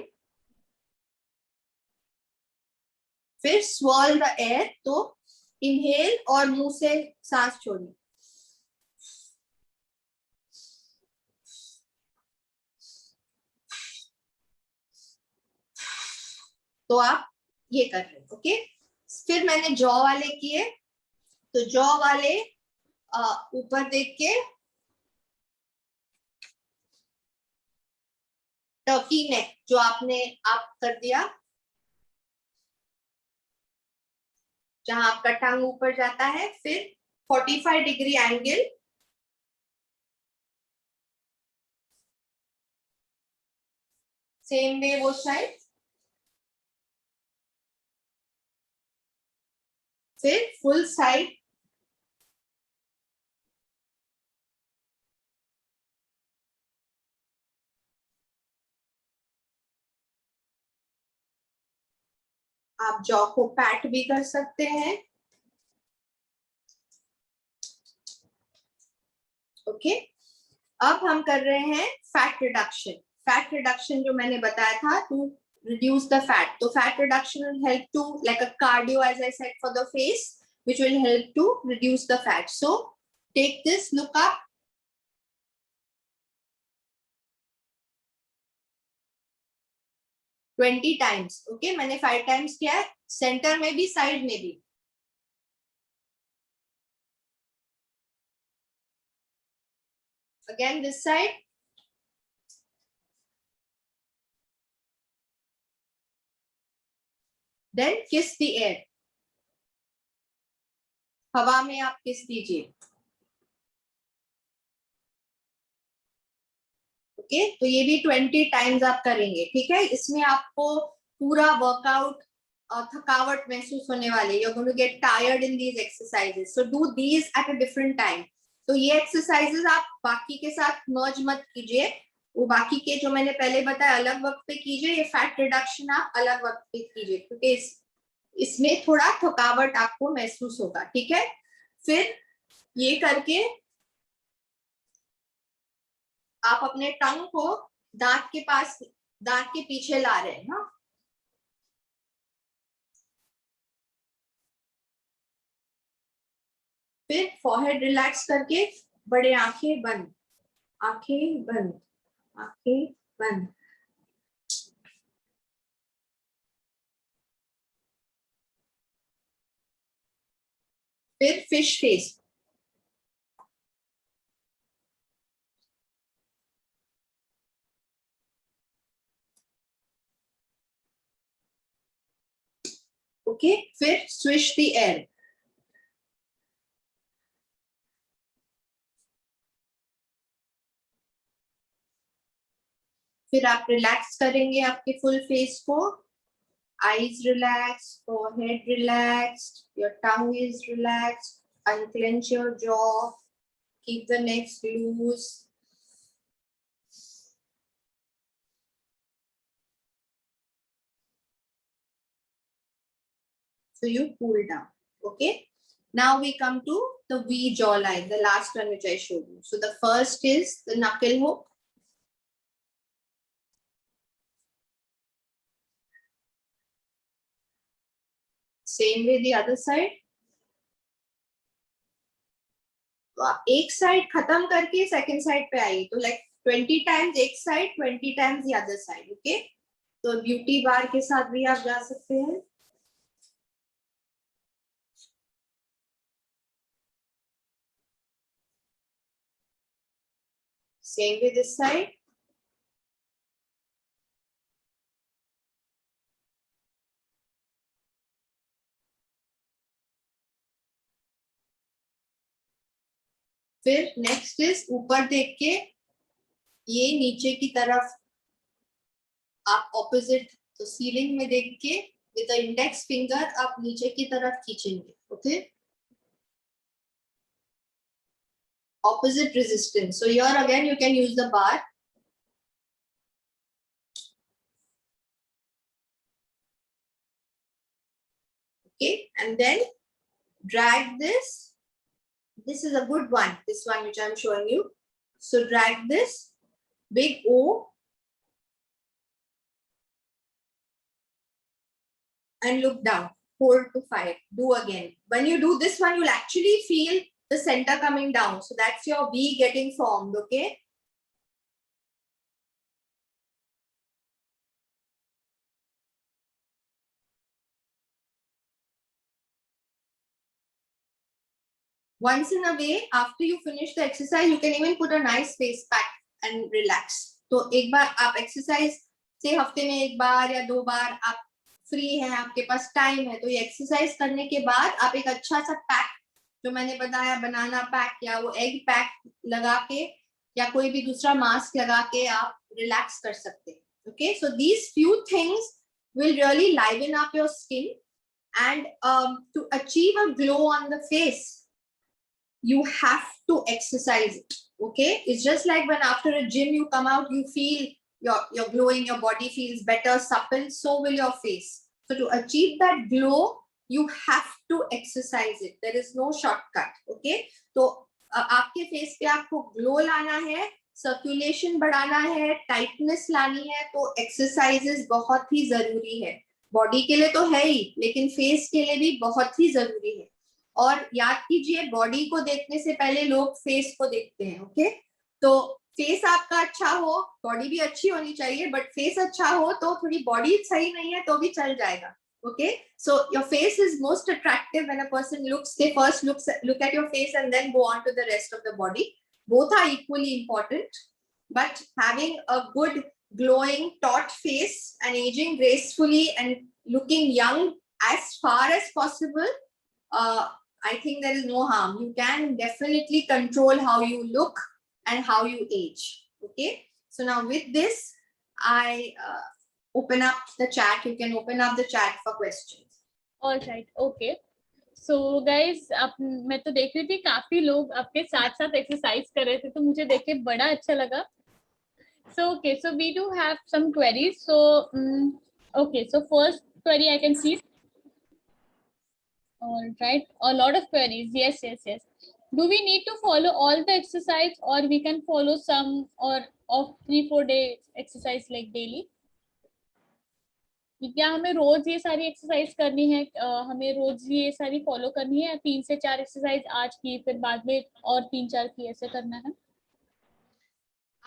फिर swallow द एयर, तो इनहेल और मुंह से सांस छोड़िए. तो आप ये कर रहे हैं. ओके, फिर मैंने जॉ वाले किए, तो जॉ वाले ऊपर देख के टर्की नेक जो आपने आप कर दिया, जहां आपका टंग ऊपर जाता है. फिर 45 डिग्री एंगल, सेम वे वो साइड. फिर फुल साइड, आप जॉ को पैट भी कर सकते हैं. ओके, अब हम कर रहे हैं फैट रिडक्शन. फैट रिडक्शन जो मैंने बताया था टू reduce the fat, तो fat reduction will help to like a cardio as I said for the face, which will help to reduce the fat. So take this, look up, 20 times. okay, मैंने 5 times किया है, centre में भी side में भी. again this side, then kiss the air. हवा में आप किस दीजिए. ओके, तो ये भी 20 टाइम्स आप करेंगे. ठीक है, इसमें आपको पूरा वर्कआउट थकावट महसूस होने वाली है. You're going to get tired in these exercises, so do these at a different time. तो ये एक्सरसाइजेस आप बाकी के साथ मर्ज मत कीजिए, वो बाकी के जो मैंने पहले बताया अलग वक्त पे कीजिए, ये फैट रिडक्शन आप अलग वक्त पे कीजिए, क्योंकि इसमें थोड़ा थकावट आपको महसूस होगा. ठीक है, फिर ये करके आप अपने टंग को दांत के पास, दांत के पीछे ला रहे हैं ना. फिर फॉरहेड रिलैक्स करके बड़े आंखें बंद, आंखें बंद, आंखें बंद. फिर फिश फेस. ओके, फिर स्विश द एयर. फिर आप रिलैक्स करेंगे आपके फुल फेस को. eyes relaxed, forehead relaxed, your tongue is relaxed, unclench your jaw, keep the neck loose. So you cool down. Okay, now we come to the V jawline, the last one which I showed you. So the first is the knuckle hook. Same way the other side. तो आप एक side खत्म करके second side पे आइए, तो like 20 times एक side, 20 times the other side. Okay, तो ब्यूटी बार के साथ भी आप जा सकते हैं. Same with this side. फिर नेक्स्ट इज ऊपर देख के ये नीचे की तरफ आप ऑपोजिट, तो सीलिंग में देख के विद द इंडेक्स फिंगर आप नीचे की तरफ खींचेंगे. Okay, opposite resistance. So here again you can use the bar. Okay, and then drag this. This is a good one, this one which I'm showing you. So drag this big O and look down, 4 to 5. Do again. When you do this one, you'll actually feel the center coming down. So that's your V getting formed, okay? Once in a way, after you finish the exercise, you can even put a nice face pack and relax. तो एक बार आप exercise से हफ्ते में एक बार या 2 बार आप free हैं, आपके पास टाइम है, तो ये एक्सरसाइज करने के बाद आप एक अच्छा सा पैक जो मैंने बताया, बनाना पैक या वो एग पैक लगा के या कोई भी दूसरा मास्क लगा के आप रिलैक्स कर सकते हैं. Okay, so these few things will really liven up your skin, and to achieve a glow on the face you have to exercise it. Okay, it's just like when after a gym you come out, you feel you're glowing, your body feels better, supple, so will your face. So to achieve that glow you have to exercise it. There is no shortcut. Okay, तो आपके face पे आपको glow लाना है, circulation बढ़ाना है, tightness लानी है, तो एक्सरसाइजेस बहुत ही जरूरी है. बॉडी के लिए तो है ही, लेकिन फेस के लिए भी बहुत ही जरूरी है. और याद कीजिए, बॉडी को देखने से पहले लोग फेस को देखते हैं. ओके, तो फेस आपका अच्छा हो, बॉडी भी अच्छी होनी चाहिए, बट फेस अच्छा हो तो थोड़ी बॉडी सही नहीं है तो भी चल जाएगा. Okay, so your face is most attractive when a person looks. They first look at your face and then go on to the rest of the body. Both are equally important, but having a good glowing taut face and aging gracefully and looking young as far as possible, I think there is no harm. You can definitely control how you look and how you age. Okay, so now with this I open up the chat. You can open up the chat for questions. All right, okay. So guys, मैं तो देख रही थी काफी लोग आपके साथ साथ एक्सरसाइज कर रहे थे, तो मुझे देख के बड़ा अच्छा लगा. So okay, so we do have some queries. So okay, so first query I can see. All right, a lot of queries. Yes. Do we need to follow all the exercise, or we can follow some or of 3-4 day exercise like daily? क्या हमें रोज ये सारी exercise करनी है, हमें रोज ये सारी follow करनी है, 3 से 4 एक्सरसाइज आज की, फिर बाद में और 3-4 की, ऐसे करना है?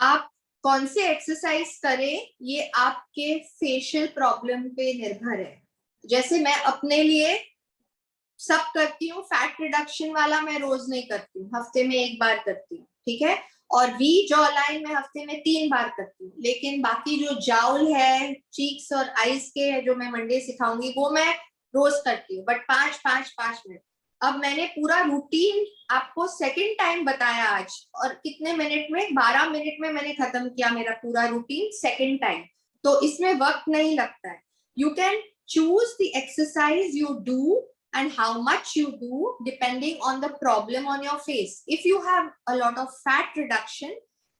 आप कौन से एक्सरसाइज करें ये आपके फेशियल प्रॉब्लम पे निर्भर है. जैसे मैं अपने लिए सब करती हूँ, फैट रिडक्शन वाला मैं रोज नहीं करती हूँ, हफ्ते में 1 बार करती हूँ. ठीक है, और वी जॉ लाइन में हफ्ते में 3 बार करती हूँ. लेकिन बाकी जो जाउल है, चीक्स और आईज के है, जो मैं मंडे सिखाऊंगी, वो मैं रोज करती हूँ, बट 5 मिनट. अब मैंने पूरा रूटीन आपको सेकंड टाइम बताया आज, और कितने मिनट में, 12 मिनट में मैंने खत्म किया मेरा पूरा रूटीन सेकंड टाइम. तो इसमें वक्त नहीं लगता है. You can choose the exercise you do and how much you do depending on the problem on your face. If you have a lot of fat reduction,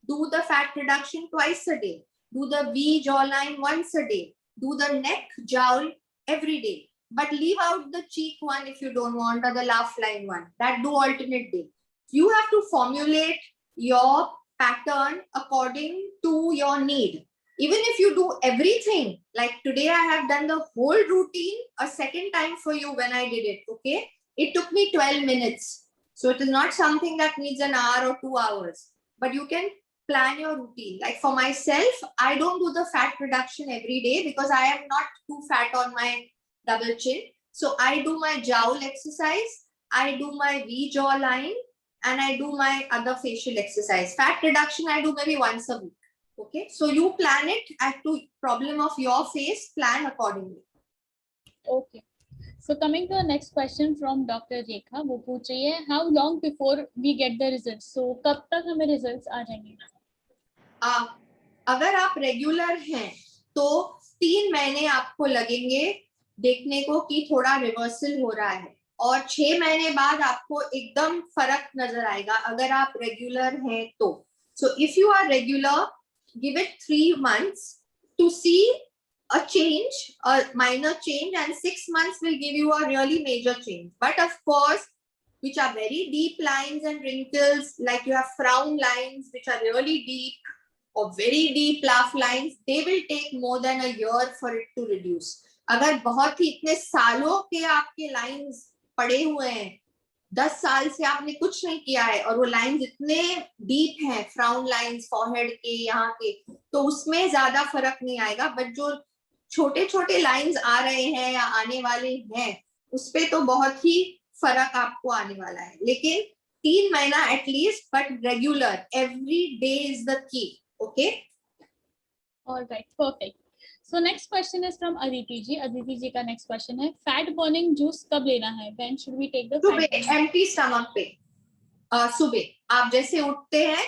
do the fat reduction twice a day. Do the V jawline once a day. Do the neck jowl every day. But leave out the cheek one if you don't want, or the laugh line one. That do alternate day. You have to formulate your pattern according to your need. Even if you do everything, like today I have done the whole routine a second time for you when I did it. Okay, it took me 12 minutes, so it is not something that needs an hour or 2 hours, but you can plan your routine. Like for myself, I don't do the fat reduction every day because I am not too fat on my double chin. So I do my jowl exercise, I do my V jaw line, and I do my other facial exercise. Fat reduction I do maybe once a week. Okay, so you plan it as to problem of your face, plan accordingly. Okay, So coming to the next question from Dr. Rekha, वो पूछ रही है how long before we get the results? So कब तक हमें results आ जाएंगे? अगर आप रेगुलर हैं तो 3 महीने आपको लगेंगे देखने को कि थोड़ा रिवर्सल हो रहा है, और 6 महीने बाद आपको एकदम फर्क नजर आएगा अगर आप रेगुलर हैं तो. So if you are regular, give it 3 months to see a change, a minor change, and 6 months will give you a really major change. But of course, which are very deep lines and wrinkles, like you have frown lines which are really deep, or very deep laugh lines, they will take more than a year for it to reduce. अगर बहुत ही इतने सालों के आपके lines पड़े हुए हैं, 10 साल से आपने कुछ नहीं किया है और वो लाइंस इतने डीप हैं, फ्राउन लाइंस फॉरहेड के यहाँ के, तो उसमें ज्यादा फर्क नहीं आएगा. बट जो छोटे छोटे लाइंस आ रहे हैं या आने वाले हैं, उस पे तो बहुत ही फर्क आपको आने वाला है. लेकिन 3 महीना at least, but regular, every day is the key. Okay. All right, perfect. So next question is from Aditi ji. Aditi ji का next question है fat burning juice कब लेना है? When should we take the सुबह empty stomach पे. सुबह आप जैसे उठते हैं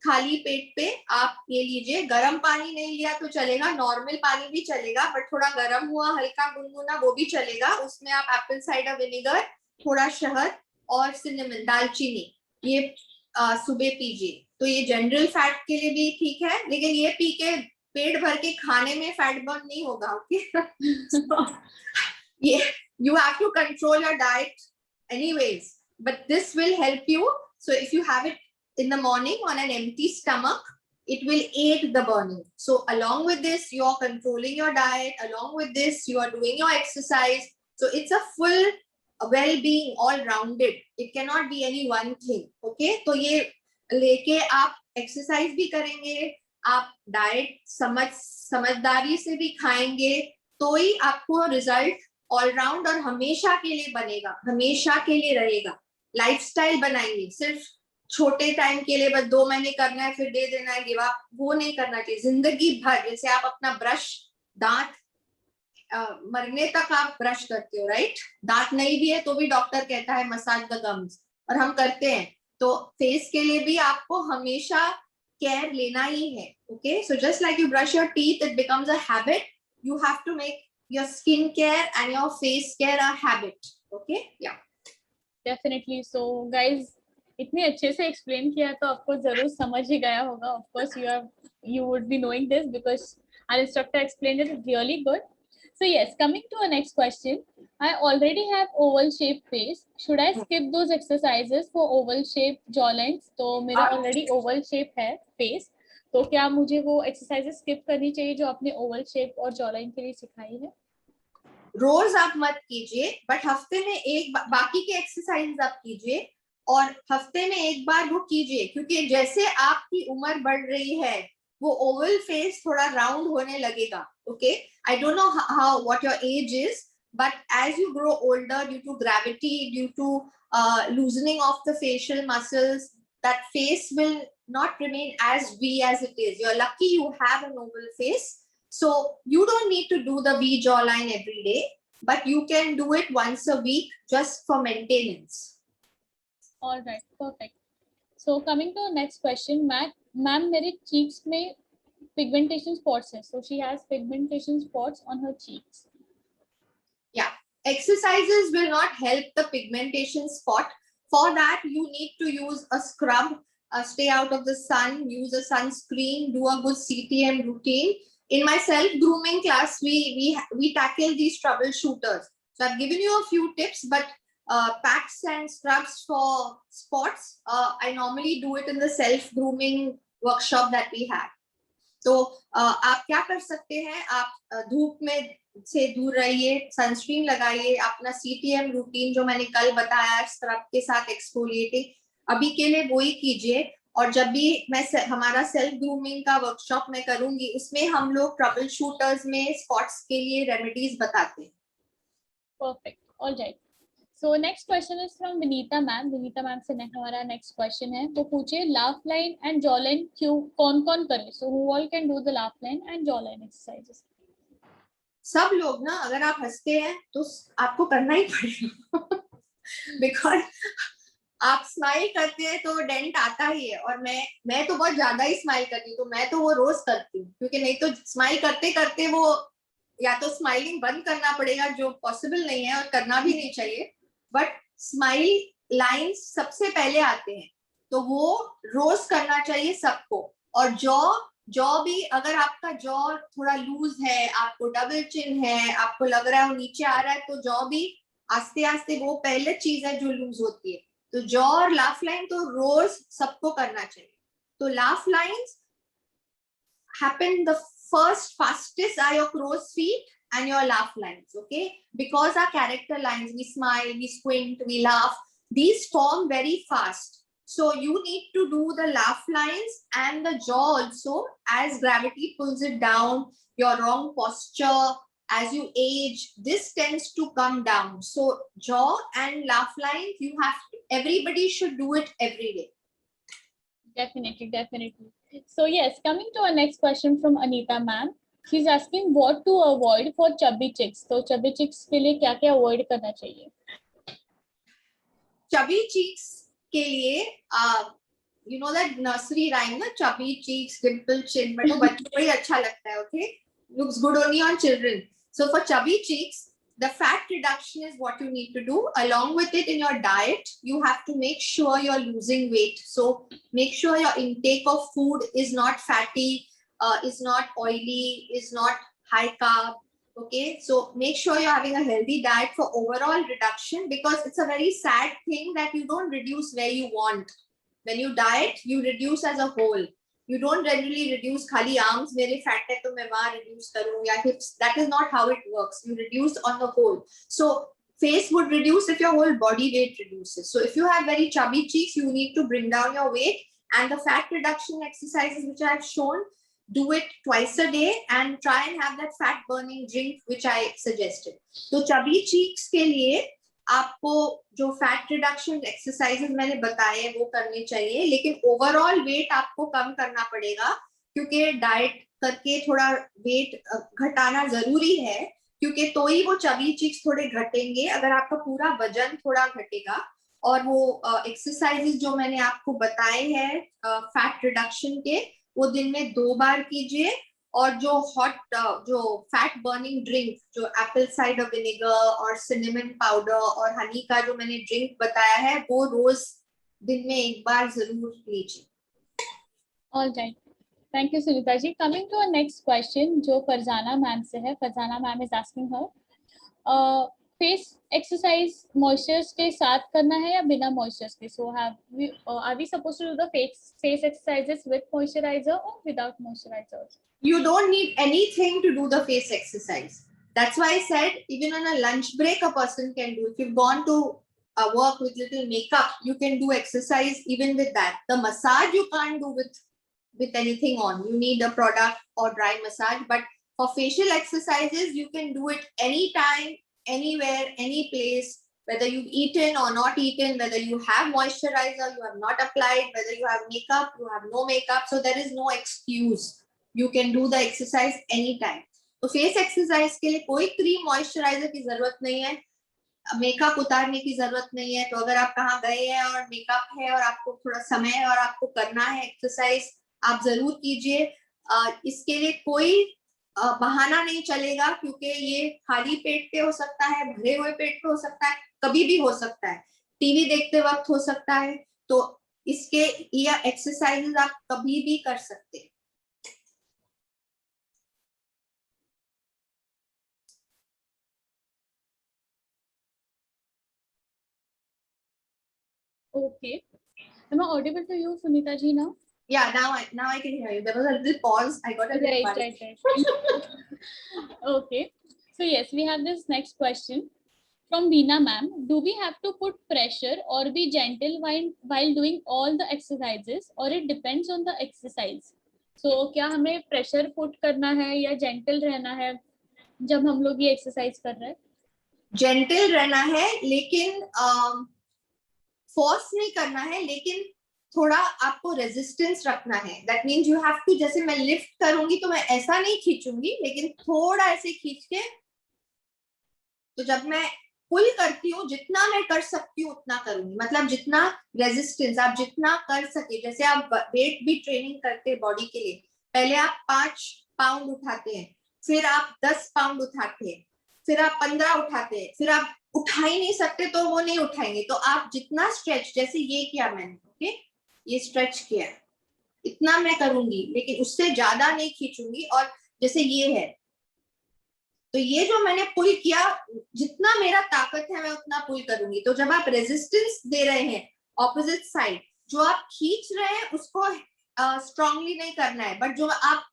खाली पेट पे आप ये लीजिए. गर्म पानी नहीं लिया तो चलेगा, नॉर्मल पानी भी चलेगा, बट थोड़ा गर्म हुआ हल्का गुनगुना वो भी चलेगा. उसमें आप एप्पल साइडर विनेगर, थोड़ा शहद और सिनेमन, दालचीनी, ये सुबह पीजिए. तो ये जनरल फैट के लिए भी ठीक है, लेकिन ये पी के पेट भर के खाने में फैट बर्न नहीं होगा. ओके. ये you have to control your diet anyways, but this will help you. So if you have it in the morning on an empty stomach, it will aid the burning. So along with this, you are controlling your diet. Along with this, you are doing your exercise. So it's a full well-being, all-rounded. It cannot be any one thing. Okay. तो ये लेके आप exercise भी करेंगे, आप diet समझदारी से भी खाएंगे, तो ही आपको रिजल्ट ऑलराउंड और हमेशा के लिए बनेगा, हमेशा के लिए रहेगा. लाइफस्टाइल बनाएंगे. सिर्फ छोटे टाइम के लिए बस 2 महीने करना है फिर दे देना है गिव अप, वो नहीं करना चाहिए. जिंदगी भर, जैसे आप अपना ब्रश, दांत मरने तक आप ब्रश करते हो, राइट? दांत नहीं भी है तो भी डॉक्टर कहता है मसाज द गम्स, और हम करते हैं. तो फेस के लिए भी आपको हमेशा केयर लेना ही है. Okay. So just like you brush your teeth, it becomes a habit. You have to make your skin care and your face care a habit. Okay. Yeah, definitely. So guys, इतने अच्छे से explain किया तो आपको जरूर समझ ही गया होगा. Of course you would be knowing this because our instructor explained it really good. So yes, coming to our next question, I already have oval shaped face. Should I skip those exercises for oval shaped jawlines? तो मेरा already oval shape है face, तो क्या मुझे वो exercises skip करनी चाहिए जो आपने ओवल शेप और जॉलाइन के लिए सिखाई है? रोज आप मत कीजिए, बट हफ्ते में एक बाकी के एक्सरसाइज आप कीजिए, और हफ्ते में एक बार वो कीजिए, क्योंकि जैसे आपकी उम्र बढ़ रही है वो ओवल फेस थोड़ा राउंड होने लगेगा. Okay. I don't know how what your age is, but as you grow older, due to gravity, due to loosening of the facial muscles, that face will not remain as V as it is. You're lucky you have an oval face, so you don't need to do the V jawline every day, but you can do it once a week just for maintenance. All right, perfect. So coming to the next question, ma'am, मेरे cheeks में pigmentation spots है, so she has pigmentation spots on her cheeks. Yeah, exercises will not help the pigmentation spot. For that, you need to use a scrub, stay out of the sun, use a sunscreen, do a good CTM routine. In my self-grooming class, we tackle these troubleshooters. So I've given you a few tips, but packs and scrubs for spots, I normally do it in the self-grooming workshop that we have. तो आप क्या कर सकते हैं, आप धूप में से दूर रहिए, सनस्क्रीन लगाइए, अपना CTM रूटीन जो मैंने कल बताया स्क्रब के साथ एक्सफोलिएटिंग, अभी के लिए वही कीजिए. और जब भी मैं हमारा सेल्फ ग्रूमिंग का वर्कशॉप में करूंगी, उसमें हम लोग ट्रबल शूटर्स में स्पॉट्स के लिए रेमेडीज बताते हैं. Perfect. Alright. So next question is from Vinita ma'am. Vinita ma'am से हमारा next question है, तो पूछिए laugh line and jaw line क्यों कौन-कौन करे? So who all can do the laugh line and jaw line exercises? सब लोग ना, अगर आप हंसते हैं तो आपको करना ही पड़ेगा बिकॉज आप स्माइल करते हैं तो डेंट आता ही है। और मैं तो बहुत ज्यादा ही स्माइल करती हूँ, तो मैं तो वो रोज करती हूँ, क्योंकि नहीं तो स्माइल करते करते वो या तो स्माइलिंग बंद करना पड़ेगा, जो पॉसिबल नहीं है और करना भी नहीं चाहिए, बट स्माइल लाइंस सबसे पहले आते हैं, तो वो रोज करना चाहिए सबको। और जॉ भी, अगर आपका जॉ थोड़ा लूज है, आपको डबल चिन है, आपको लग रहा है वो नीचे आ रहा है, तो जॉ भी आस्ते आस्ते, वो पहले चीज है जो लूज होती है। तो जॉ और लाफ लाइन तो रोज सबको करना चाहिए। तो laugh lines happen the first fastest are your crow's feet and your laugh lines, okay? Because our character lines, we smile, we squint, we laugh, these form very fast. So you need to do the laugh lines and the jaw also, as gravity pulls it down, your wrong posture, as you age, this tends to come down. So jaw and laugh lines, you have to, everybody should do it every day. Definitely. So yes, coming to our next question from Anita ma'am. She's asking what to avoid for chubby chicks. तो chubby chicks के लिए क्या क्या avoid करना चाहिए? Chubby cheeks के लिए, you know that nursery rhyme ना, chubby cheeks, dimple chin, but वो बच्चों को ही अच्छा लगता है, okay? Looks good only on children. So for chubby cheeks, the fat reduction is what you need to do. Along with it, in your diet, you have to make sure you're losing weight. So make sure your intake of food is not fatty, is not oily, is not high carb. Okay, so make sure you're having a healthy diet for overall reduction, because it's a very sad thing that you don't reduce where you want. When you diet, you reduce as a whole. You don't generally reduce khali arms, mere fat hai to main wahan reduce karu, ya hips. That is not how it works. You reduce on the whole. So face would reduce if your whole body weight reduces. So if you have very chubby cheeks, you need to bring down your weight, and the fat reduction exercises which I have shown, do it twice a day and try and have that fat burning drink which I suggested. So chubby cheeks के लिए आपको जो fat reduction exercises मैंने बताए वो करने चाहिए, लेकिन ओवरऑल वेट आपको कम करना पड़ेगा, क्योंकि डाइट करके थोड़ा वेट घटाना जरूरी है, क्योंकि तो ही वो चबी चीक्स थोड़े घटेंगे। अगर आपका पूरा वजन थोड़ा घटेगा, और वो एक्सरसाइजेस जो मैंने आपको बताए हैं फैट रिडक्शन के, वो दिन में 2 बार कीजिए। और जो हॉट जो फैट बर्निंग ड्रिंक, जो एप्पल साइडर विनेगर और सिनेमन पाउडर और हनी का जो मैंने ड्रिंक बताया है, वो रोज दिन में 1 बार जरूर लीजिए। All right. Thank you, Sunita ji. Coming to our next question, जो फरजाना मैम से है. Farzana ma'am is asking her, face exercise moistures के साथ करना है या बिना मॉइस्चर्स के? सो are we supposed to do the face exercises with moisturizer or without moisturizer? You don't need anything to do the face exercise. That's why I said even on a lunch break a person can do. If you've gone to work with little makeup, you can do exercise even with that. The massage you can't do with anything on. You need a product or dry massage. But for facial exercises, you can do it anytime, anywhere, any place, whether you've eaten or not eaten, whether you have moisturizer, you have not applied, whether you have makeup, you have no makeup. So there is no excuse. You can do the exercise anytime. तो face exercise के लिए कोई cream moisturiser की जरूरत नहीं है, makeup उतारने की जरूरत नहीं है। तो अगर आप कहाँ गए हैं और मेकअप है और आपको थोड़ा समय है और आपको करना है एक्सरसाइज, आप जरूर कीजिए। इसके लिए कोई बहाना नहीं चलेगा, क्योंकि ये खाली पेट पे हो सकता है, भरे हुए पेट पे हो सकता है, कभी भी हो सकता है, टीवी देखते वक्त हो सकता है। तो इसके ये एक्सरसाइजेस आप कभी भी कर सकते हैं। Okay. Am I audible to you, Sunita ji, now? Yeah, now I can hear you. There was a little pause. I got a little Right. Okay. So yes, we have this next question from Veena ma'am. Do we have to put pressure or be gentle while doing all the exercises, or it depends on the exercise? So क्या हमें pressure put करना है या gentle रहना है जब हम लोग ये exercise कर रहे हैं? Gentle रहना है, लेकिन force नहीं करना है, लेकिन थोड़ा आपको रेजिस्टेंस रखना है. That means you have to, जैसे मैं लिफ्ट करूंगी तो मैं ऐसा नहीं खींचूंगी, लेकिन थोड़ा ऐसे खींच के, तो जब मैं पुल करती हूँ जितना मैं कर सकती हूँ उतना करूंगी. मतलब जितना रेजिस्टेंस आप जितना कर सके. जैसे आप वेट भी ट्रेनिंग करते हैं बॉडी के लिए, पहले आप 5 पाउंड उठाते हैं, फिर आप 10 पाउंड उठाते हैं, फिर आप 15 उठाते हैं, फिर आप उठा ही नहीं सकते तो वो नहीं उठाएंगे. तो आप जितना स्ट्रेच, जैसे ये किया मैंने, ओके, ये स्ट्रेच किया, इतना मैं करूंगी, लेकिन उससे ज्यादा नहीं खींचूंगी. और जैसे ये है, तो ये जो मैंने पुल किया, जितना मेरा ताकत है मैं उतना पुल करूंगी. तो जब आप रेजिस्टेंस दे रहे हैं ऑपोजिट साइड, जो आप खींच रहे हैं उसको स्ट्रांगली नहीं करना है, बट जो आप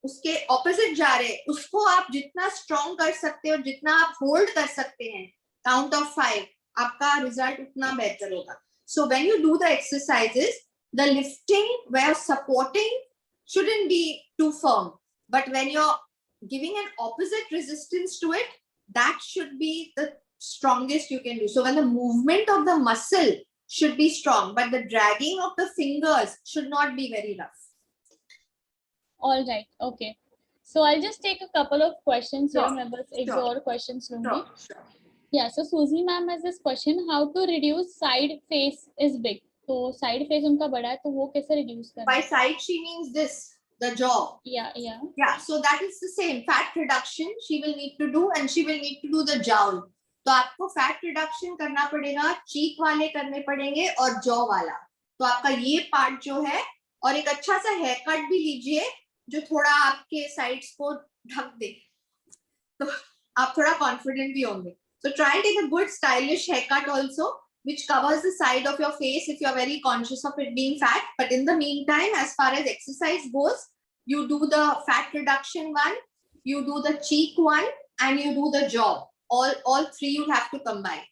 उसके ऑपोजिट जा रहे हैं उसको आप जितना स्ट्रांग कर सकते हो, जितना आप होल्ड कर सकते हैं, काउंट ऑफ 5, आपका रिजल्ट उतना बेहतर होगा. सो when you do the exercises, the lifting way supporting shouldn't be too firm, but when you're giving an opposite resistance to it, that should be the strongest you can do. So when the movement of the muscle should be strong, but the dragging of the fingers should not be very rough. All right, okay. So I'll just take a couple of questions here. Sure, मैं बस एक sure. दो और questions लूंगी. Sure. Yeah, so Suzy ma'am has this question, how to reduce side face is big. तो side face उनका बड़ा है, तो वो कैसे reduce करना? By side she means this, the jaw. Yeah, so that is the same fat reduction she will need to do, and she will need to do the jowl. तो आपको fat reduction करना पड़ेगा, cheek वाले करने पड़ेंगे और jaw वाला. तो आपका ये part जो है, और एक अच्छा सा हेयर कट भी लीजिए जो थोड़ा आपके साइड्स को ढक दे, तो आप थोड़ा कॉन्फिडेंट भी होंगे. So try and take a good stylish haircut also, which covers the side of your face if you are very conscious of it being fat. But in the meantime, as far as exercise goes, you do the fat reduction one, you do the cheek one, and you do the jaw. All three you have to combine.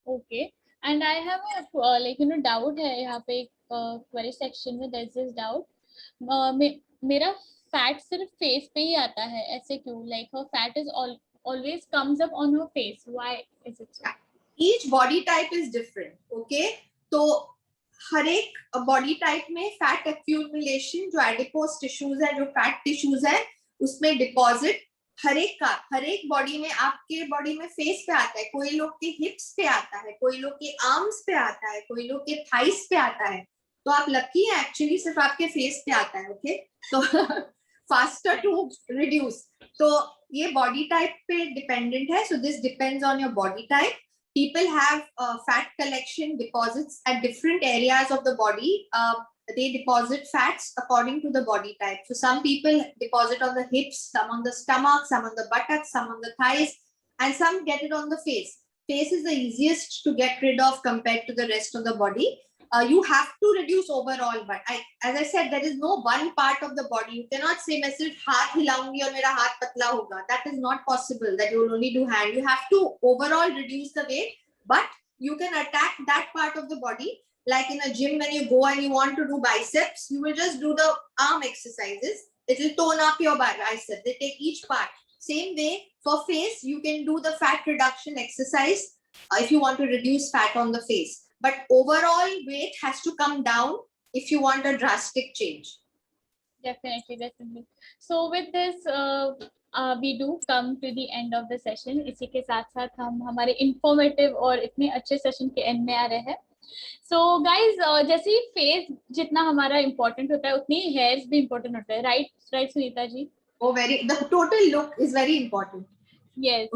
Okay. And I have a doubt है यहाँ पे एक query section में. there's this doubt. मेरा fat सिर्फ face पे ही आता है, ऐसे क्यों? Like her fat is always comes up on her face. Why is it so? Each body type is different. Okay, तो हर एक body type में fat accumulation, जो adipose tissues है, जो fat tissues है, उसमें deposit हर एक बॉडी में, आपके बॉडी में फेस पे आता है, कोई लोग के हिप्स पे आता है, कोई लोग के आर्म्स पे आता है, कोई लोग के थाइस पे आता है. तो आप लकी हैं, एक्चुअली सिर्फ आपके फेस पे आता है. ओके, तो फास्टर टू रिड्यूस. तो ये बॉडी टाइप पे डिपेंडेंट है. So this depends on your body type. People have fat collection deposits at different areas of the body. They deposit fats according to the body type. So some people deposit on the hips, some on the stomach, some on the buttocks, some on the thighs, and some get it on the face. Face is the easiest to get rid of compared to the rest of the body. You have to reduce overall, but as I said, there is no one part of the body. You cannot say मैं सिर्फ हाथ हिलाऊंगी और मेरा हाथ पतला होगा. That is not possible. That you will only do hand. You have to overall reduce the weight, but you can attack that part of the body. Like in a gym, when you go and you want to do biceps, you will just do the arm exercises. It will tone up your biceps. They take each part. Same way for face, you can do the fat reduction exercise if you want to reduce fat on the face. But overall weight has to come down if you want a drastic change. Definitely. So with this, we do come to the end of the session. इसी के साथ साथ हम हमारे informative और इतने अच्छे session के end में आ रहे हैं. So guys, जैसे ही face जितना हमारा important होता है, उतनी hairs भी important होता है, right Sunita ji? Oh, the total look is very important. Yes.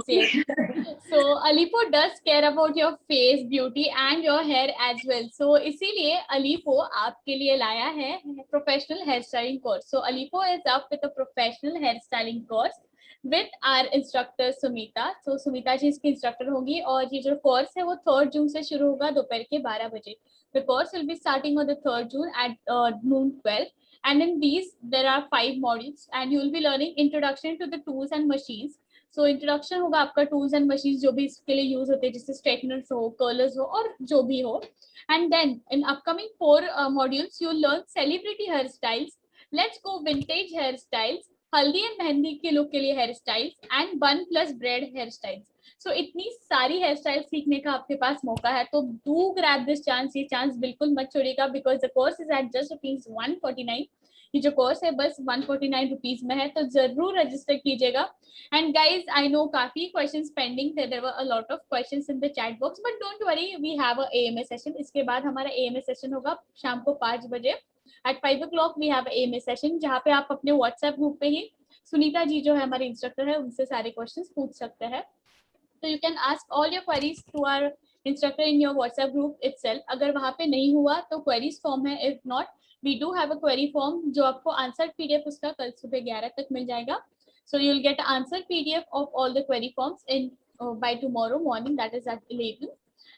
So Alipo does care about your face beauty and your hair as well. So इसीलिए Alipo आपके लिए लाया है professional hairstyling course. So Alipo is up with a professional hairstyling course with our instructor Sumita. So Sumita जी इसकी instructor होगी, और ये जो course है वो 3rd June से शुरू होगा दोपहर के 12 बजे. The course will be starting on the 3rd June at noon 12. And in these there are 5 modules, and you will be learning introduction to the tools and machines. So introduction होगा आपका tools and machines जो भी इसके लिए use होते हैं, जैसे straighteners हो, curlers हो और जो भी हो. And then in upcoming 4 modules you will learn celebrity hairstyles, let's go vintage hairstyles, हल्दी एंड मेहंदी के लुक के लिए हेयर स्टाइल्स एंड बन प्लस ब्रेड हेयर स्टाइल्स. सो इतनी सारी हेयर स्टाइल सीखने का आपके पास मौका है, तो डू ग्रैब दिस चांस. ये चांस बिल्कुल मत छोड़िएगा because the course is at just ₹149. ये जो कोर्स है बस ₹149 में है, तो जरूर रजिस्टर कीजिएगा. एंड गाइज आई नो काफी क्वेश्चंस पेंडिंग थे, there were a lot of questions in the chat box, but don't worry, we have a AMA session. इसके बाद हमारा AMA सेशन होगा शाम को 5 बजे. At 5 o'clock we have AMA session, जहाँ पे आप अपने व्हाट्सएप ग्रुप पे ही सुनीता जी जो है हमारे इंस्ट्रक्टर है उनसे सारे क्वेश्चंस पूछ सकते हैं. तो you can ask all your queries to our instructor in your WhatsApp group itself. अगर वहाँ पे नहीं हुआ तो क्वेरीज फॉर्म है. If not, we do have a query form जो आपको आंसर PDF उसका कल सुबह 11 तक मिल जाएगा. So you'll get answer PDF of all the query forms in by tomorrow morning, that is at 11.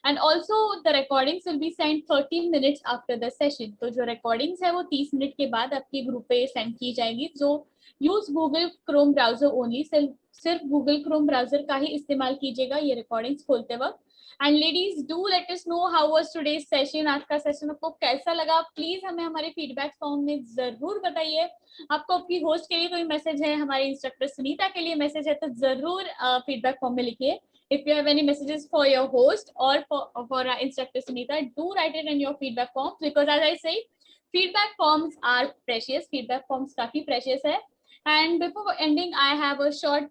And also the recordings will be sent 13 minutes after the session. तो जो recordings है वो 30 minute के बाद आपके ग्रुप पे send की जाएंगी. जो use Google Chrome browser only, सिर्फ गूगल क्रोम ब्राउजर का ही इस्तेमाल कीजिएगा ये रिकॉर्डिंग्स खोलते वक्त. And ladies do let us know how was today's session. आज का सेशन आपको कैसा लगा, प्लीज हमें हमारे फीडबैक फॉर्म में जरूर बताइए. आपको आपकी होस्ट के लिए कोई मैसेज है, हमारे इंस्ट्रक्टर सुनीता के लिए मैसेज है, तो जरूर फीडबैक फॉर्म में लिखिए. If you have any messages for your host or for our instructor Sunita, do write it in your feedback forms, because as I say, feedback forms are precious. Feedback forms काफी precious है. And before ending, I have a short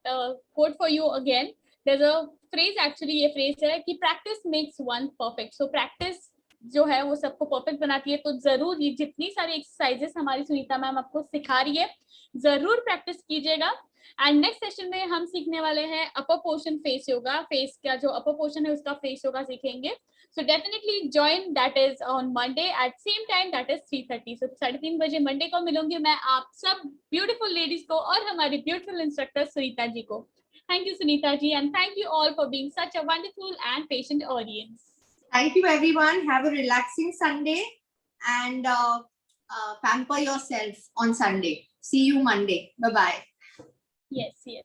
quote for you again. There's a phrase, actually ये phrase है कि practice makes one perfect. So practice जो है वो सबको perfect बनाती है. तो जरूर ये जितनी सारी एक्सरसाइजेस हमारी सुनीता मैम आपको सिखा रही है, जरूर प्रैक्टिस कीजिएगा. एंड नेक्स्ट सेशन में हम सीखने वाले हैं upper portion face yoga. Face का जो अपर पोर्शन है उसका फेस योगा सीखेंगे. So definitely join, that is on Monday at same time, that is 3:30. So 3:30 बजे मंडे को मिलूंगी मैं आप सब ब्यूटीफुल लेडीज को और हमारी ब्यूटीफुल इंस्ट्रक्टर सुनीता जी को. Thank you Sunita ji, and thank you all for being such a wonderful and patient audience. Thank you everyone. Have a relaxing Sunday and pamper yourself on Sunday. See you Monday. Bye bye. Yes, yes.